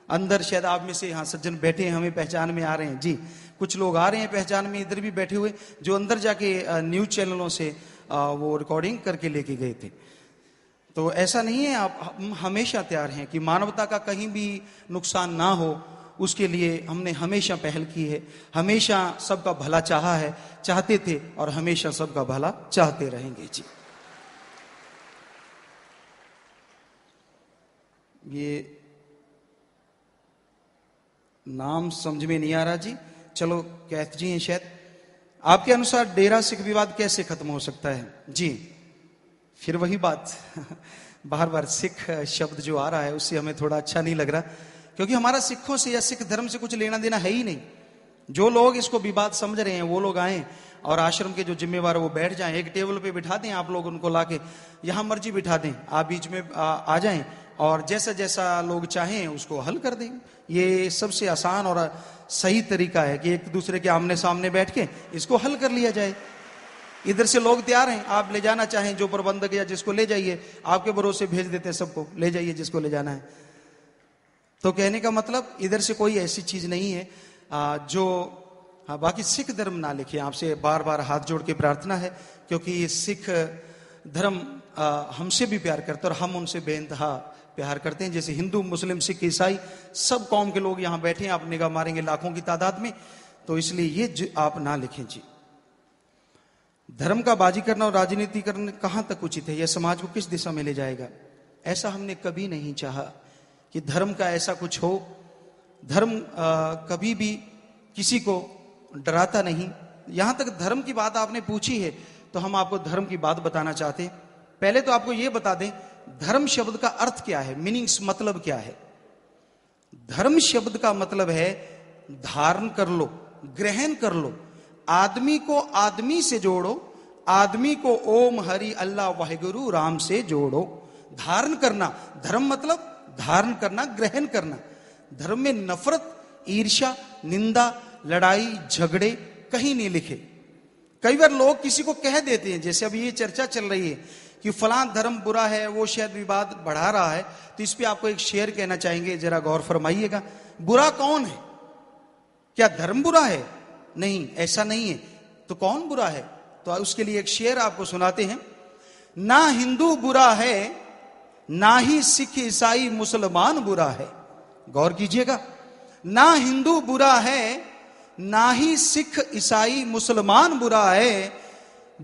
अंदर शायद आप में से यहाँ सज्जन बैठे हैं, हमें पहचान में आ रहे हैं जी, कुछ लोग आ रहे हैं पहचान में, इधर भी बैठे हुए जो अंदर जाके न्यूज चैनलों से वो रिकॉर्डिंग करके लेके गए थे। तो ऐसा नहीं है, आप हमेशा तैयार हैं कि मानवता का कहीं भी नुकसान ना हो, उसके लिए हमने हमेशा पहल की है, हमेशा सबका भला चाहा है, चाहते थे और हमेशा सबका भला चाहते रहेंगे जी। ये नाम समझ में नहीं आ रहा जी, चलो कैथ जी हैं शायद। आपके अनुसार डेरा सिख विवाद कैसे खत्म हो सकता है? जी फिर वही बात बार बार सिख शब्द जो आ रहा है उससे हमें थोड़ा अच्छा नहीं लग रहा, क्योंकि हमारा सिखों से या सिख धर्म से कुछ लेना देना है ही नहीं। जो लोग इसको विवाद समझ रहे हैं वो लोग आए और आश्रम के जो जिम्मेवार वो बैठ जाएं, एक टेबल पे बिठा दें, आप लोग उनको लाके यहां मर्जी बिठा दें, आप बीच में आ जाएं और जैसा जैसा लोग चाहें उसको हल कर दें। ये सबसे आसान और सही तरीका है कि एक दूसरे के आमने सामने बैठ के इसको हल कर लिया जाए। इधर से लोग तैयार हैं, आप ले जाना चाहें जो प्रबंधक या जिसको ले जाइए, आपके भरोसे भेज देते हैं सबको, ले जाइए जिसको ले जाना है। तो कहने का मतलब इधर से कोई ऐसी चीज नहीं है जो बाकी सिख धर्म ना लिखे। आपसे बार बार हाथ जोड़ के प्रार्थना है, क्योंकि ये सिख धर्म हमसे भी प्यार करते हैं और हम उनसे बेइंतहा प्यार करते हैं। जैसे हिंदू, मुस्लिम, सिख, ईसाई सब कौम के लोग यहाँ बैठे हैं, आप निगाह मारेंगे लाखों की तादाद में, तो इसलिए ये आप ना लिखें जी। धर्म का बाजी करना और राजनीति करना कहां तक उचित है? यह समाज को किस दिशा में ले जाएगा? ऐसा हमने कभी नहीं चाहा कि धर्म का ऐसा कुछ हो। धर्म कभी भी किसी को डराता नहीं। यहां तक धर्म की बात आपने पूछी है तो हम आपको धर्म की बात बताना चाहते हैं। पहले तो आपको यह बता दें धर्म शब्द का अर्थ क्या है, मीनिंग्स, मतलब क्या है। धर्म शब्द का मतलब है धारण कर लो, ग्रहण कर लो, आदमी को आदमी से जोड़ो, आदमी को ओम हरि अल्लाह वाहिगुरु राम से जोड़ो। धारण करना, धर्म मतलब धारण करना, ग्रहण करना। धर्म में नफरत, ईर्ष्या, निंदा, लड़ाई, झगड़े कहीं नहीं लिखे। कई बार लोग किसी को कह देते हैं, जैसे अभी ये चर्चा चल रही है कि फलां धर्म बुरा है, वो शायद विवाद बढ़ा रहा है, तो इस पे आपको एक शेर कहना चाहेंगे, जरा गौर फरमाइएगा। बुरा कौन है? क्या धर्म बुरा है? नहीं, ऐसा नहीं है। तो कौन बुरा है? तो उसके लिए एक शेर आपको सुनाते हैं। ना हिंदू बुरा है, ना ही सिख, ईसाई, मुसलमान बुरा है। गौर कीजिएगा, ना हिंदू बुरा है, ना ही सिख, ईसाई, मुसलमान बुरा है,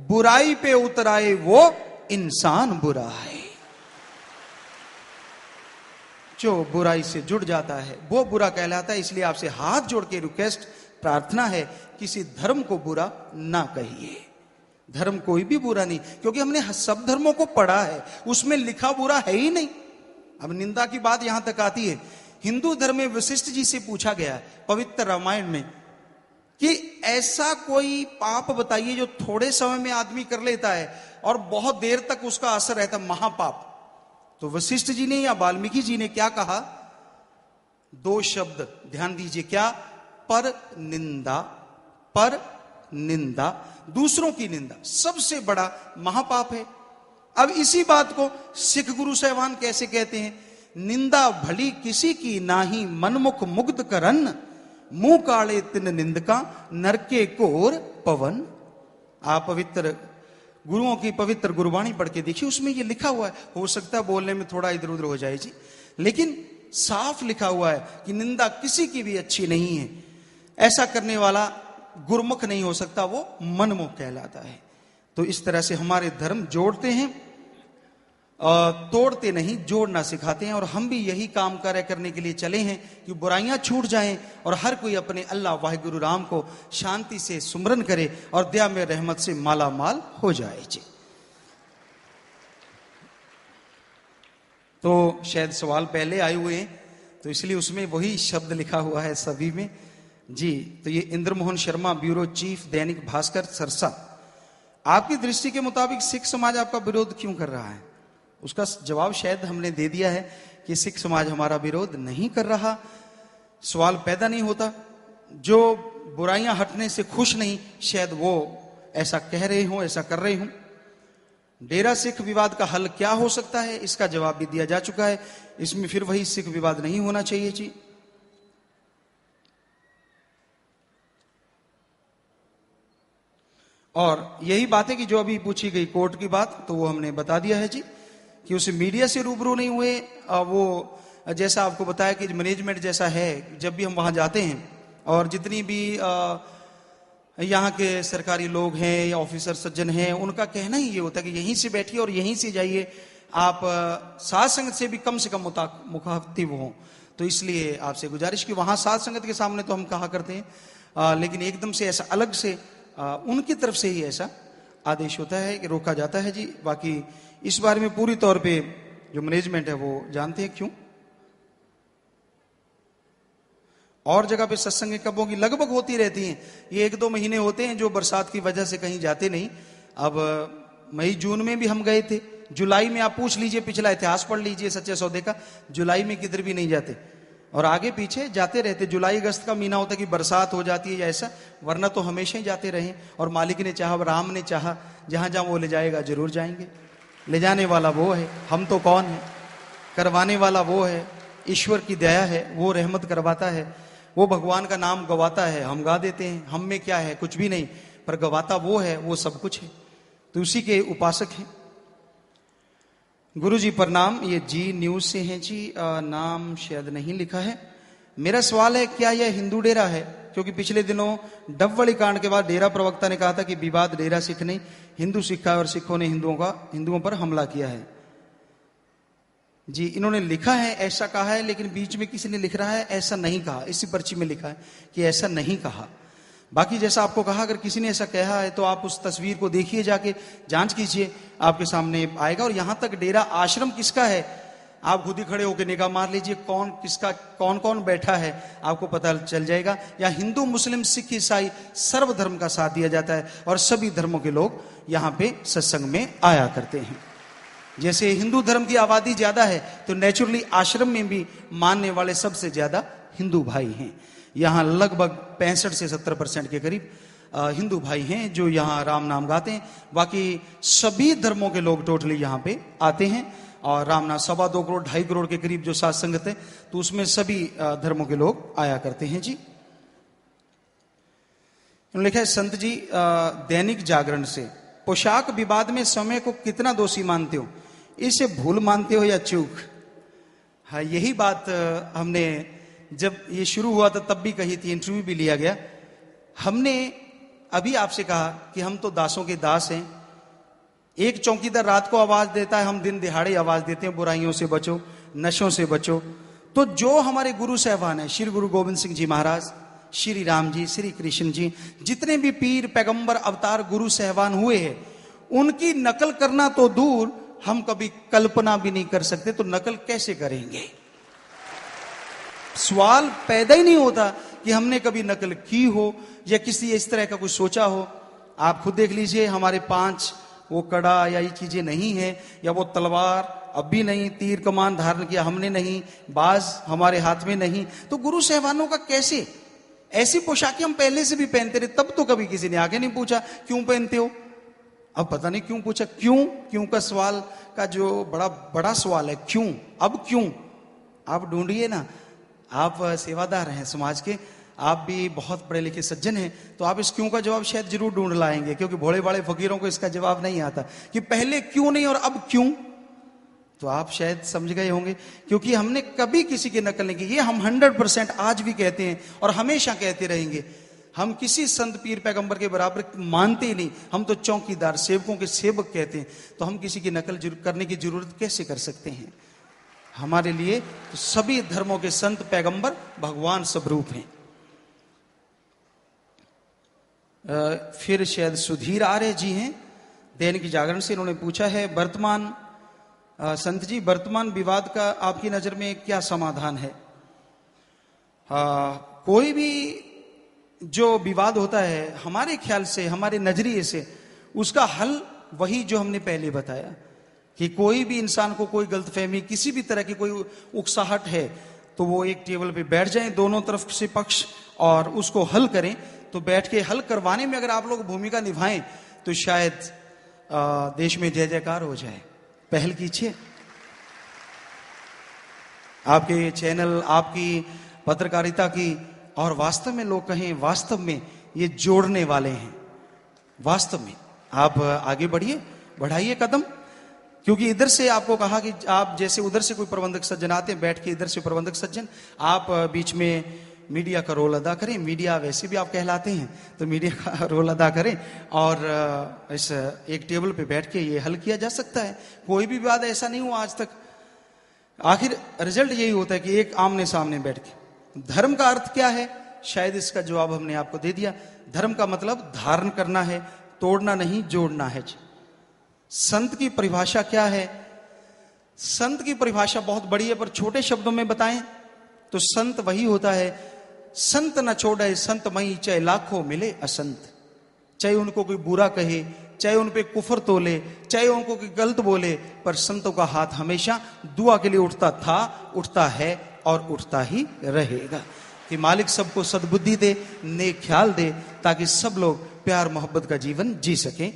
बुराई पे उतर आए वो इंसान बुरा है। जो बुराई से जुड़ जाता है वो बुरा कहलाता है। इसलिए आपसे हाथ जोड़ के रिक्वेस्ट, प्रार्थना है, किसी धर्म को बुरा ना कहिए। धर्म कोई भी बुरा नहीं, क्योंकि हमने सब धर्मों को पढ़ा है, उसमें लिखा बुरा है ही नहीं। अब निंदा की बात यहां तक आती है। हिंदू धर्म में वशिष्ठ जी से पूछा गया पवित्र रामायण में कि ऐसा कोई पाप बताइए जो थोड़े समय में आदमी कर लेता है और बहुत देर तक उसका असर रहता, महापाप। तो वशिष्ठ जी ने या वाल्मीकि जी ने क्या कहा? दो शब्द ध्यान दीजिए, क्या? पर निंदा। पर निंदा, दूसरों की निंदा सबसे बड़ा महापाप है। अब इसी बात को सिख गुरु साहिबान कैसे कहते हैं? निंदा भली किसी की नाही, मनमुख मुग्ध करन, मुंह काले तिन निंदका, नरके कोर पवन। आप पवित्र गुरुओं की पवित्र गुरबाणी पढ़ के देखिए, उसमें ये लिखा हुआ है। हो सकता है बोलने में थोड़ा इधर उधर हो जाए जी, लेकिन साफ लिखा हुआ है कि निंदा किसी की भी अच्छी नहीं है। ऐसा करने वाला गुरमुख नहीं हो सकता, वो मनमुख कहलाता है। तो इस तरह से हमारे धर्म जोड़ते हैं, तोड़ते नहीं, जोड़ना सिखाते हैं। और हम भी यही काम कार्य करने के लिए चले हैं कि बुराइयां छूट जाएं और हर कोई अपने अल्लाह वाहिगुरु राम को शांति से सुमरन करे और दया में रहमत से माला माल हो जाए जी। तो शायद सवाल पहले आए हुए हैं, तो इसलिए उसमें वही शब्द लिखा हुआ है सभी में जी। तो ये इंद्रमोहन शर्मा, ब्यूरो चीफ, दैनिक भास्कर, सरसा। आपकी दृष्टि के मुताबिक सिख समाज आपका विरोध क्यों कर रहा है? उसका जवाब शायद हमने दे दिया है कि सिख समाज हमारा विरोध नहीं कर रहा। सवाल पैदा नहीं होता। जो बुराइयां हटने से खुश नहीं, शायद वो ऐसा कह रहे हो, ऐसा कर रहे हो। डेरा सिख विवाद का हल क्या हो सकता है? इसका जवाब भी दिया जा चुका है। इसमें फिर वही सिख विवाद नहीं होना चाहिए जी। और यही बात है कि जो अभी पूछी गई कोर्ट की बात, तो वो हमने बता दिया है जी कि उसे मीडिया से रूबरू नहीं हुए। वो जैसा आपको बताया कि मैनेजमेंट जैसा है, जब भी हम वहां जाते हैं और जितनी भी यहाँ के सरकारी लोग हैं या ऑफिसर सज्जन हैं, उनका कहना ही ये होता है कि यहीं से बैठिए और यहीं से जाइए, आप साध संगत से भी कम मुखातिब हों। तो इसलिए आपसे गुजारिश कि वहां साध संगत के सामने तो हम कहा करते हैं, लेकिन एकदम से ऐसा अलग से उनकी तरफ से ही ऐसा आदेश होता है कि रोका जाता है जी। बाकी इस बारे में पूरी तौर पे जो मैनेजमेंट है वो जानते हैं क्यों। और जगह पे सत्संग कब होगी? लगभग होती रहती हैं। ये 1-2 महीने होते हैं जो बरसात की वजह से कहीं जाते नहीं। अब मई जून में भी हम गए थे, जुलाई में आप पूछ लीजिए, पिछला इतिहास पढ़ लीजिए सच्चे सौदे का, जुलाई में किधर भी नहीं जाते और आगे पीछे जाते रहते। जुलाई अगस्त का महीना होता है कि बरसात हो जाती है या ऐसा, वरना तो हमेशा ही जाते रहे। और मालिक ने चाहा, राम ने चाहा, जहां जहां वो ले जाएगा जरूर जाएंगे। ले जाने वाला वो है, हम तो कौन है? करवाने वाला वो है, ईश्वर की दया है, वो रहमत करवाता है, वो भगवान का नाम गवाता है, हम गा देते हैं। हम में क्या है? कुछ भी नहीं, पर गवाता वो है, वो सब कुछ है। तो उसी के उपासक हैं। गुरु जी प्रणाम, ये जी न्यूज से हैं जी, नाम शायद नहीं लिखा है। मेरा सवाल है, क्या यह हिंदू डेरा है? क्योंकि पिछले दिनों डबवाली कांड के बाद डेरा प्रवक्ता ने कहा था कि विवाद डेरा सिख नहीं, हिंदू सिख का, और सिखों ने हिंदुओं पर हमला किया है जी। इन्होंने लिखा है ऐसा कहा है, लेकिन बीच में किसी ने लिख रहा है ऐसा नहीं कहा। इसी पर्ची में लिखा है कि ऐसा नहीं कहा। बाकी जैसा आपको कहा, अगर किसी ने ऐसा कहा है तो आप उस तस्वीर को देखिए, जाके जांच कीजिए, आपके सामने आएगा। और यहां तक डेरा आश्रम किसका है, आप खुद ही खड़े होकर निगाह मार लीजिए, कौन किसका, कौन कौन बैठा है, आपको पता चल जाएगा। या हिंदू, मुस्लिम, सिख, ईसाई सर्व धर्म का साथ दिया जाता है और सभी धर्मों के लोग यहाँ पे सत्संग में आया करते हैं। जैसे हिंदू धर्म की आबादी ज्यादा है तो नेचुरली आश्रम में भी मानने वाले सबसे ज्यादा हिंदू भाई हैं। यहाँ लगभग 65 से 70% के करीब हिंदू भाई हैं जो यहाँ राम नाम गाते हैं। बाकी सभी धर्मों के लोग टोटली यहाँ पे आते हैं। और राम नाम 2.25 करोड़ 2.5 करोड़ के करीब जो साध संगत है, तो उसमें सभी धर्मों के लोग आया करते हैं जी। लिखा है संत जी दैनिक जागरण से, पोशाक विवाद में समय को कितना दोषी मानते हो? इसे भूल मानते हो या चूक? हाँ, यही बात हमने जब ये शुरू हुआ था तब भी कही थी, इंटरव्यू भी लिया गया। हमने अभी आपसे कहा कि हम तो दासों के दास हैं। एक चौकीदार रात को आवाज देता है, हम दिन दिहाड़े आवाज देते हैं बुराइयों से बचो, नशों से बचो। तो जो हमारे गुरु साहबान है, श्री गुरु गोविंद सिंह जी महाराज, श्री राम जी, श्री कृष्ण जी, जितने भी पीर पैगंबर अवतार गुरु साहबान हुए हैं, उनकी नकल करना तो दूर, हम कभी कल्पना भी नहीं कर सकते, तो नकल कैसे करेंगे? सवाल पैदा ही नहीं होता कि हमने कभी नकल की हो या किसी इस तरह का कुछ सोचा हो। आप खुद देख लीजिए, हमारे 5 वो कड़ा या ये चीजें नहीं है, या वो तलवार अब भी नहीं, तीर कमान धारण किया हमने नहीं, बाज हमारे हाथ में नहीं। तो गुरु साहबानों का कैसे? ऐसी पोशाकें हम पहले से भी पहनते रहे, तब तो कभी किसी ने आगे नहीं पूछा क्यों पहनते हो। अब पता नहीं क्यों पूछा। क्यों का सवाल का जो बड़ा सवाल है, क्यों, अब क्यों? आप ढूंढिए ना, आप सेवादार हैं समाज के, आप भी बहुत पढ़े लिखे सज्जन हैं, तो आप इस क्यों का जवाब शायद जरूर ढूंढ लाएंगे, क्योंकि भोले भाले फकीरों को इसका जवाब नहीं आता कि पहले क्यों नहीं और अब क्यों। तो आप शायद समझ गए होंगे, क्योंकि हमने कभी किसी की नकल नहीं की। ये हम 100% आज भी कहते हैं और हमेशा कहते रहेंगे। हम किसी संत पीर पैगंबर के बराबर मानते ही नहीं, हम तो चौकीदार सेवकों के सेवक कहते हैं। तो हम किसी की नकल करने की जरूरत कैसे कर सकते हैं? हमारे लिए तो सभी धर्मों के संत पैगंबर भगवान स्वरूप हैं। फिर शायद सुधीर आर्य जी हैं, दैनिक जागरण से, इन्होंने पूछा है, वर्तमान संत जी, वर्तमान विवाद का आपकी नजर में क्या समाधान है? कोई भी जो विवाद होता है, हमारे ख्याल से, हमारे नजरिए से, उसका हल वही जो हमने पहले बताया कि कोई भी इंसान को कोई गलतफहमी, किसी भी तरह की कोई उकसाहट है, तो वो एक टेबल पे बैठ जाएं, दोनों तरफ से पक्ष, और उसको हल करें। तो बैठ के हल करवाने में अगर आप लोग भूमिका निभाएं तो शायद देश में जय जयकार हो जाए। पहल कीजिए। आपके चैनल, आपकी पत्रकारिता की, और वास्तव में लोग कहें, वास्तव में ये जोड़ने वाले हैं। वास्तव में आप आगे बढ़िए, बढ़ाइए कदम, क्योंकि इधर से आपको कहा कि आप जैसे उधर से कोई प्रबंधक सज्जन आते हैं, बैठ के इधर से प्रबंधक सज्जन, आप बीच में मीडिया का रोल अदा करें। मीडिया वैसे भी आप कहलाते हैं, तो मीडिया का रोल अदा करें, और इस एक टेबल पे बैठ के ये हल किया जा सकता है। कोई भी विवाद ऐसा नहीं हुआ आज तक। आखिर रिजल्ट यही होता है कि एक आमने सामने बैठ के। धर्म का अर्थ क्या है? शायद इसका जवाब हमने आपको दे दिया। धर्म का मतलब धारण करना है, तोड़ना नहीं, जोड़ना है। संत की परिभाषा क्या है? संत की परिभाषा बहुत बड़ी है, पर छोटे शब्दों में बताएं तो संत वही होता है, संत न छोड़े संत मई, चाहे लाखों मिले असंत। चाहे उनको कोई बुरा कहे, चाहे उन पे कुफर तोले, चाहे उनको कोई गलत बोले, पर संतों का हाथ हमेशा दुआ के लिए उठता था, उठता है और उठता ही रहेगा। कि मालिक सबको सद्बुद्धि दे, नेक ख्याल दे, ताकि सब लोग प्यार मोहब्बत का जीवन जी सकें।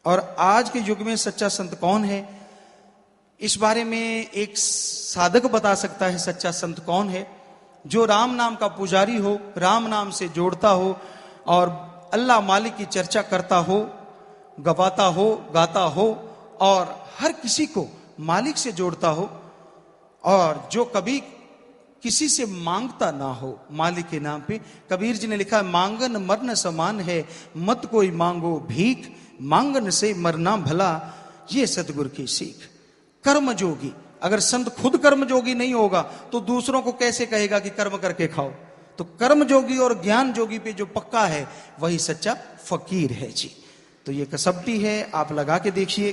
और आज के युग में सच्चा संत कौन है, इस बारे में एक साधक बता सकता है सच्चा संत कौन है। जो राम नाम का पुजारी हो, राम नाम से जोड़ता हो, और अल्लाह मालिक की चर्चा करता हो, गवाता हो, गाता हो, और हर किसी को मालिक से जोड़ता हो, और जो कभी किसी से मांगता ना हो मालिक के नाम पे। कबीर जी ने लिखा है, मांगन मरन समान है, मत कोई मांगो भीख, मांगन से मरना भला, ये सतगुरु की सीख। कर्म जोगी, अगर संत खुद कर्म जोगी नहीं होगा तो दूसरों को कैसे कहेगा कि कर्म करके खाओ। तो कर्म जोगी और ज्ञान जोगी पे जो पक्का है वही सच्चा फकीर है जी। तो ये कसब्टी है, आप लगा के देखिए।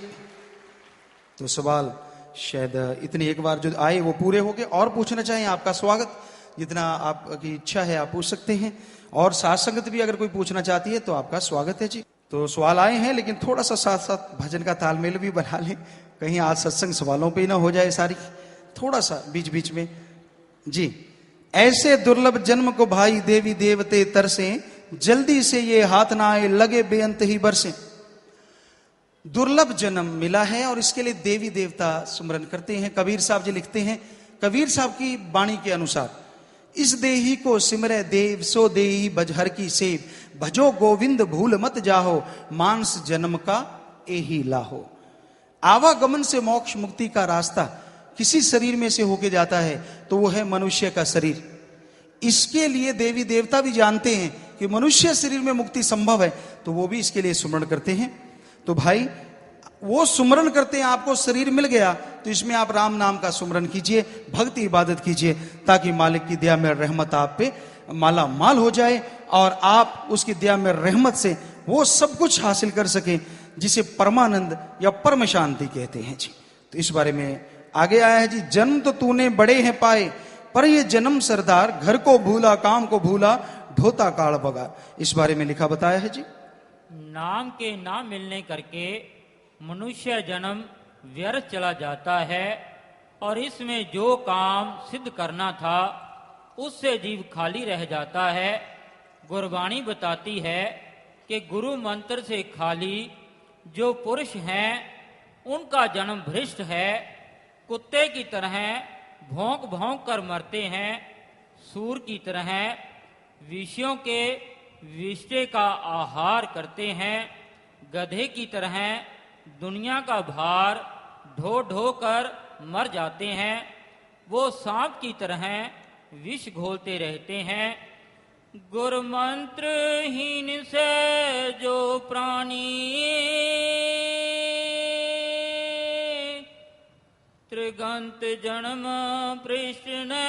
तो सवाल शायद इतनी एक बार जो आए वो पूरे हो गए। और पूछना चाहें, आपका स्वागत, जितना आपकी इच्छा है आप पूछ सकते हैं। और साथ संगत भी अगर कोई पूछना चाहती है तो आपका स्वागत है जी। तो सवाल आए हैं, लेकिन थोड़ा सा साथ साथ भजन का तालमेल भी बना लें, कहीं आज सत्संग सवालों पे ही ना हो जाए सारी, थोड़ा सा बीच बीच में जी। ऐसे दुर्लभ जन्म को भाई देवी देवते तरसे, जल्दी से ये हाथ ना आए लगे बेअंत ही बरसे। दुर्लभ जन्म मिला है और इसके लिए देवी देवता सुमरन करते हैं। कबीर साहब जी लिखते हैं, कबीर साहब की वाणी के अनुसार, इस देही को सिमरे देव, सो देही बजहर की सेव, भजो गोविंद भूल मत जाहो, मानस जन्म का एही लाहो। आवागमन से मोक्ष मुक्ति का रास्ता किसी शरीर में से होके जाता है तो वो है मनुष्य का शरीर। इसके लिए देवी देवता भी जानते हैं कि मनुष्य शरीर में मुक्ति संभव है, तो वो भी इसके लिए सुमरण करते हैं। तो भाई वो सुमरण करते हैं, आपको शरीर मिल गया तो इसमें आप राम नाम का सुमरण कीजिए, भक्ति इबादत कीजिए, ताकि मालिक की दया में रहमत आप पे माला माल हो जाए और आप उसकी दया में रहमत से वो सब कुछ हासिल कर सकें जिसे परमानंद या परम शांति कहते हैं जी। तो इस बारे में आगे आया है जी, जन्म तो तूने बड़े हैं पाए, पर ये जन्म सरदार, घर को भूला काम को भूला, ढोता काल बगा। इस बारे में लिखा बताया है जी। नाम के ना मिलने करके मनुष्य जन्म व्यर्थ चला जाता है और इसमें जो काम सिद्ध करना था उससे जीव खाली रह जाता है। गुरबाणी बताती है कि गुरु मंत्र से खाली जो पुरुष हैं उनका जन्म भ्रष्ट है। कुत्ते की तरह भौंक भौंक कर मरते हैं, सूर की तरह विषयों के विष्टे का आहार करते हैं, गधे की तरह दुनिया का भार ढो ढो कर मर जाते हैं, वो सांप की तरह विष घोलते रहते हैं। गुरु मंत्रहीन से जो प्राणी त्रिगंत जन्म प्रश्न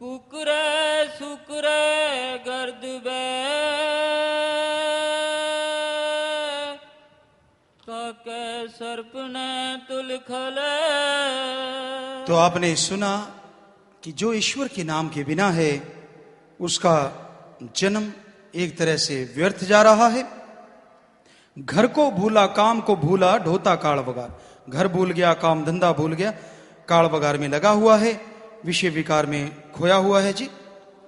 कुकरे सुकरे गर्द बे ताके सर्प ने तुलखले। तो आपने सुना कि जो ईश्वर के नाम के बिना है उसका जन्म एक तरह से व्यर्थ जा रहा है। घर को भूला काम को भूला, ढोता काल बगार। घर भूल गया, काम धंधा भूल गया, काल बगार में लगा हुआ है, विषय विकार में खोया हुआ है जी।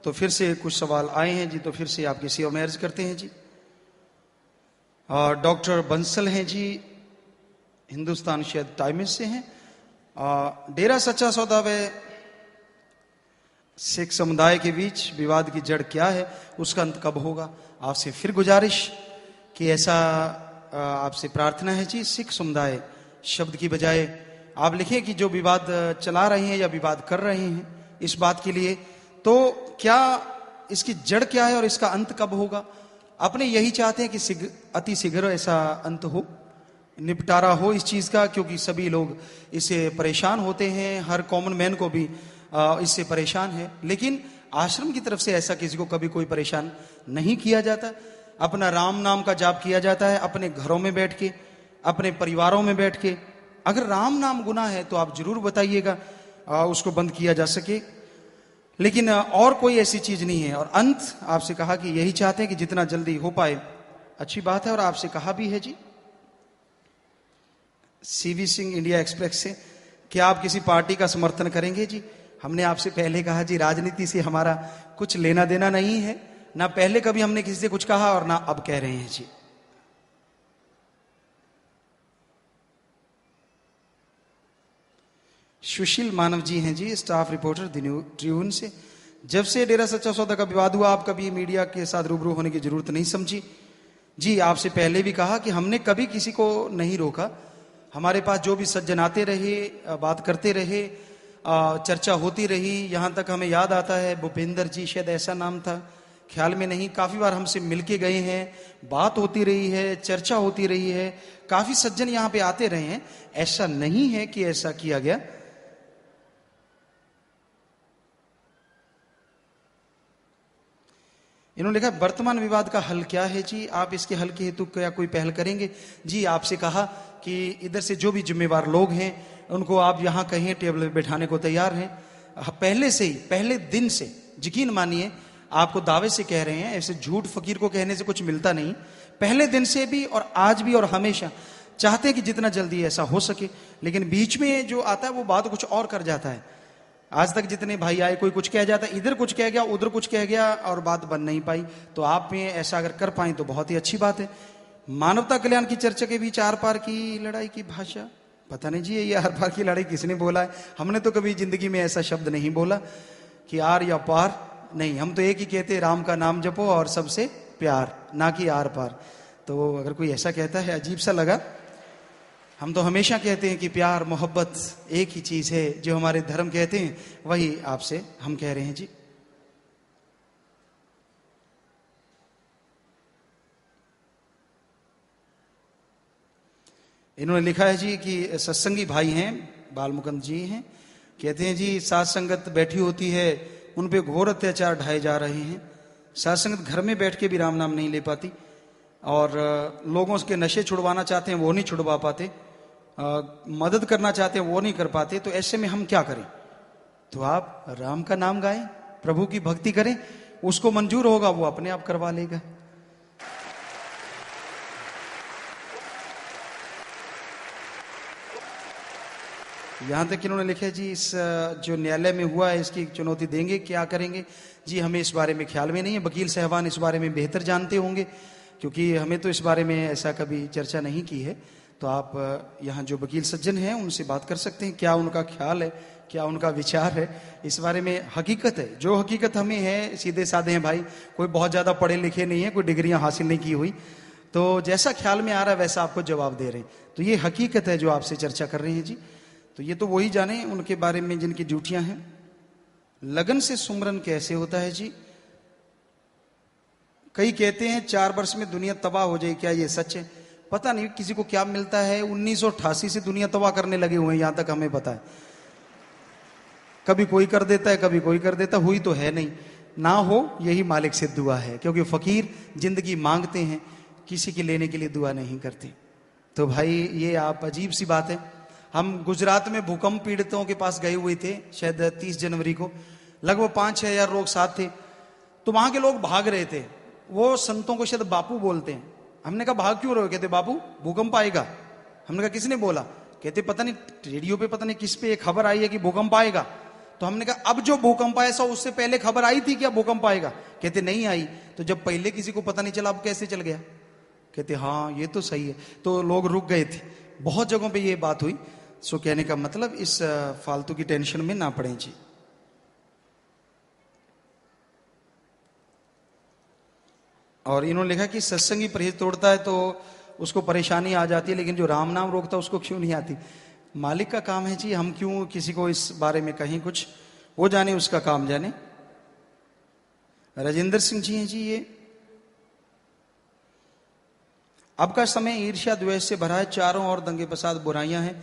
तो फिर से कुछ सवाल आए हैं जी, तो फिर से आपकी सेवा में अर्ज करते हैं जी। डॉक्टर बंसल हैं जी, हिंदुस्तान शायद टाइम्स से हैं। डेरा सच्चा सौदा व सिख समुदाय के बीच विवाद की जड़ क्या है, उसका अंत कब होगा। आपसे फिर गुजारिश कि ऐसा आपसे प्रार्थना है जी, सिख समुदाय शब्द की बजाय आप लिखें कि जो विवाद चला रहे हैं या विवाद कर रहे हैं इस बात के लिए, तो क्या इसकी जड़ क्या है और इसका अंत कब होगा। अपने यही चाहते हैं कि अति शीघ्र ऐसा अंत हो, निपटारा हो इस चीज का, क्योंकि सभी लोग इससे परेशान होते हैं, हर कॉमन मैन को भी इससे परेशान है। लेकिन आश्रम की तरफ से ऐसा किसी को कभी कोई परेशान नहीं किया जाता। अपना राम नाम का जाप किया जाता है अपने घरों में बैठ के, अपने परिवारों में बैठ के। अगर राम नाम गुनाह है तो आप जरूर बताइएगा, उसको बंद किया जा सके, लेकिन और कोई ऐसी चीज नहीं है। और अंत आपसे कहा कि यही चाहते हैं कि जितना जल्दी हो पाए अच्छी बात है। और आपसे कहा भी है जी सीवी सिंह इंडिया एक्सप्रेस से, क्या आप किसी पार्टी का समर्थन करेंगे जी। हमने आपसे पहले कहा जी, राजनीति से हमारा कुछ लेना देना नहीं है, ना पहले कभी हमने किसी से कुछ कहा और ना अब कह रहे हैं जी। सुशील मानव जी हैं जी, स्टाफ रिपोर्टर ट्रिब्यून से। जब से डेरा सच्चा सौदा का विवाद हुआ आप कभी मीडिया के साथ रूबरू होने की जरूरत नहीं समझी जी। आपसे पहले भी कहा कि हमने कभी किसी को नहीं रोका, हमारे पास जो भी सज्जन आते रहे, बात करते रहे, चर्चा होती रही। यहां तक हमें याद आता है भूपेंद्र जी, शायद ऐसा नाम था, ख्याल में नहीं, काफी बार हमसे मिलके गए हैं, बात होती रही है, चर्चा होती रही है, काफी सज्जन यहां पे आते रहे हैं। ऐसा नहीं है कि ऐसा किया गया। इन्होंने लिखा वर्तमान विवाद का हल क्या है जी, आप इसके हल के हेतु क्या कोई पहल करेंगे जी। आपसे कहा कि इधर से जो भी जिम्मेवार लोग हैं उनको आप यहां कहीं टेबल पे बैठाने को तैयार हैं। पहले से ही, पहले दिन से, यकीन मानिए आपको दावे से कह रहे हैं, ऐसे झूठ फकीर को कहने से कुछ मिलता नहीं। पहले दिन से भी और आज भी और हमेशा चाहते हैं कि जितना जल्दी ऐसा हो सके, लेकिन बीच में जो आता है वो बात कुछ और कर जाता है। आज तक जितने भाई आए कोई कुछ कह जाता है, इधर कुछ कह गया उधर कुछ कह गया और बात बन नहीं पाई। तो आप में ऐसा अगर कर पाए तो बहुत ही अच्छी बात है। मानवता कल्याण की चर्चा के बीच आर पार की लड़ाई की भाषा, पता नहीं जी ये आर पार की लड़ाई किसने बोला है। हमने तो कभी जिंदगी में ऐसा शब्द नहीं बोला कि आर या पार, नहीं, हम तो एक ही कहते राम का नाम जपो और सबसे प्यार, ना कि आर पार। तो अगर कोई ऐसा कहता है अजीब सा लगा। हम तो हमेशा कहते हैं कि प्यार मोहब्बत एक ही चीज है, जो हमारे धर्म कहते हैं वही आपसे हम कह रहे हैं जी। इन्होंने लिखा है जी कि सत्संगी भाई हैं, बालमुकुंद जी हैं, कहते हैं जी सात संगत बैठी होती है, उन पे घोर अत्याचार ढाए जा रहे हैं। सात संगत घर में बैठ के भी राम नाम नहीं ले पाती, और लोगों के नशे छुड़वाना चाहते हैं वो नहीं छुड़वा पाते, मदद करना चाहते हैं वो नहीं कर पाते। तो ऐसे में हम क्या करें? तो आप राम का नाम गाएं, प्रभु की भक्ति करें, उसको मंजूर होगा, वो अपने आप करवा लेगा। यहां तक इन्होंने लिखा है जी इस जो न्यायालय में हुआ है इसकी चुनौती देंगे, क्या करेंगे जी? हमें इस बारे में ख्याल में नहीं है, वकील साहबान इस बारे में बेहतर जानते होंगे, क्योंकि हमें तो इस बारे में ऐसा कभी चर्चा नहीं की है। तो आप यहाँ जो वकील सज्जन हैं उनसे बात कर सकते हैं, क्या उनका ख्याल है, क्या उनका विचार है इस बारे में। हकीकत है, जो हकीकत हमें है, सीधे साधे हैं भाई, कोई बहुत ज़्यादा पढ़े लिखे नहीं है, कोई डिग्रियां हासिल नहीं की हुई, तो जैसा ख्याल में आ रहा है वैसा आपको जवाब दे रहे हैं। तो ये हकीकत है जो आपसे चर्चा कर रहे हैं जी। तो ये तो वही जाने उनके बारे में जिनकी ड्यूटियां हैं। लगन से सुमरन कैसे होता है जी? कई कहते हैं 4 वर्ष में दुनिया तबाह हो जाए, क्या ये सच है? पता नहीं किसी को क्या मिलता है, 1988 से दुनिया तबाह करने लगे हुए हैं, यहां तक हमें पता है। कभी कोई कर देता है, कभी कोई कर देता, हुई तो है नहीं, ना हो यही मालिक से दुआ है, क्योंकि फकीर जिंदगी मांगते हैं, किसी के लेने के लिए दुआ नहीं करते। तो भाई ये आप अजीब सी बात है। हम गुजरात में भूकंप पीड़ितों के पास गए हुए थे, शायद 30 जनवरी को, लगभग 5-6 हजार लोग साथ थे। तो वहां के लोग भाग रहे थे, वो संतों को शायद बापू बोलते हैं। हमने कहा भाग क्यों रहे हो? कहते बापू भूकंप आएगा। हमने कहा किसने बोला? कहते पता नहीं, रेडियो पे पता नहीं किस पे एक खबर आई है कि भूकंप आएगा। तो हमने कहा अब जो भूकंप आया सा उससे पहले खबर आई थी क्या भूकंप आएगा? कहते नहीं आई। तो जब पहले किसी को पता नहीं चला अब कैसे चल गया? कहते हाँ ये तो सही है। तो लोग रुक गए थे, बहुत जगहों पे ये बात हुई। सो कहने का मतलब इस फालतू की टेंशन में ना पड़े जी। और इन्होंने लिखा कि सत्संगी परहेज तोड़ता है तो उसको परेशानी आ जाती है, लेकिन जो राम नाम रोकता है उसको क्यों नहीं आती? मालिक का काम है जी, हम क्यों किसी को इस बारे में कहीं कुछ, वो जाने उसका काम जाने। राजेंद्र सिंह जी हैं जी, ये अब का समय ईर्ष्या द्वेष से भरा है, चारों ओर दंगे फसाद बुराइयां हैं।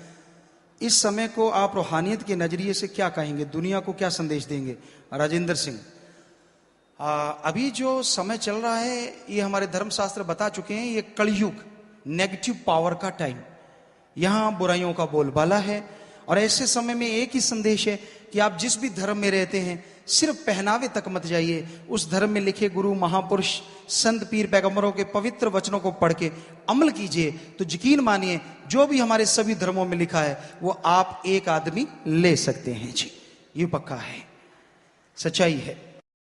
इस समय को आप रूहानियत के नजरिए से क्या कहेंगे, दुनिया को क्या संदेश देंगे? राजेंद्र सिंह, अभी जो समय चल रहा है ये हमारे धर्मशास्त्र बता चुके हैं, ये कलयुग, नेगेटिव पावर का टाइम, यहां बुराइयों का बोलबाला है। और ऐसे समय में एक ही संदेश है कि आप जिस भी धर्म में रहते हैं सिर्फ पहनावे तक मत जाइए, उस धर्म में लिखे गुरु महापुरुष संत पीर पैगंबरों के पवित्र वचनों को पढ़ के अमल कीजिए। तो यकीन मानिए जो भी हमारे सभी धर्मों में लिखा है वो आप एक आदमी ले सकते हैं जी, ये पक्का है, सच्चाई है।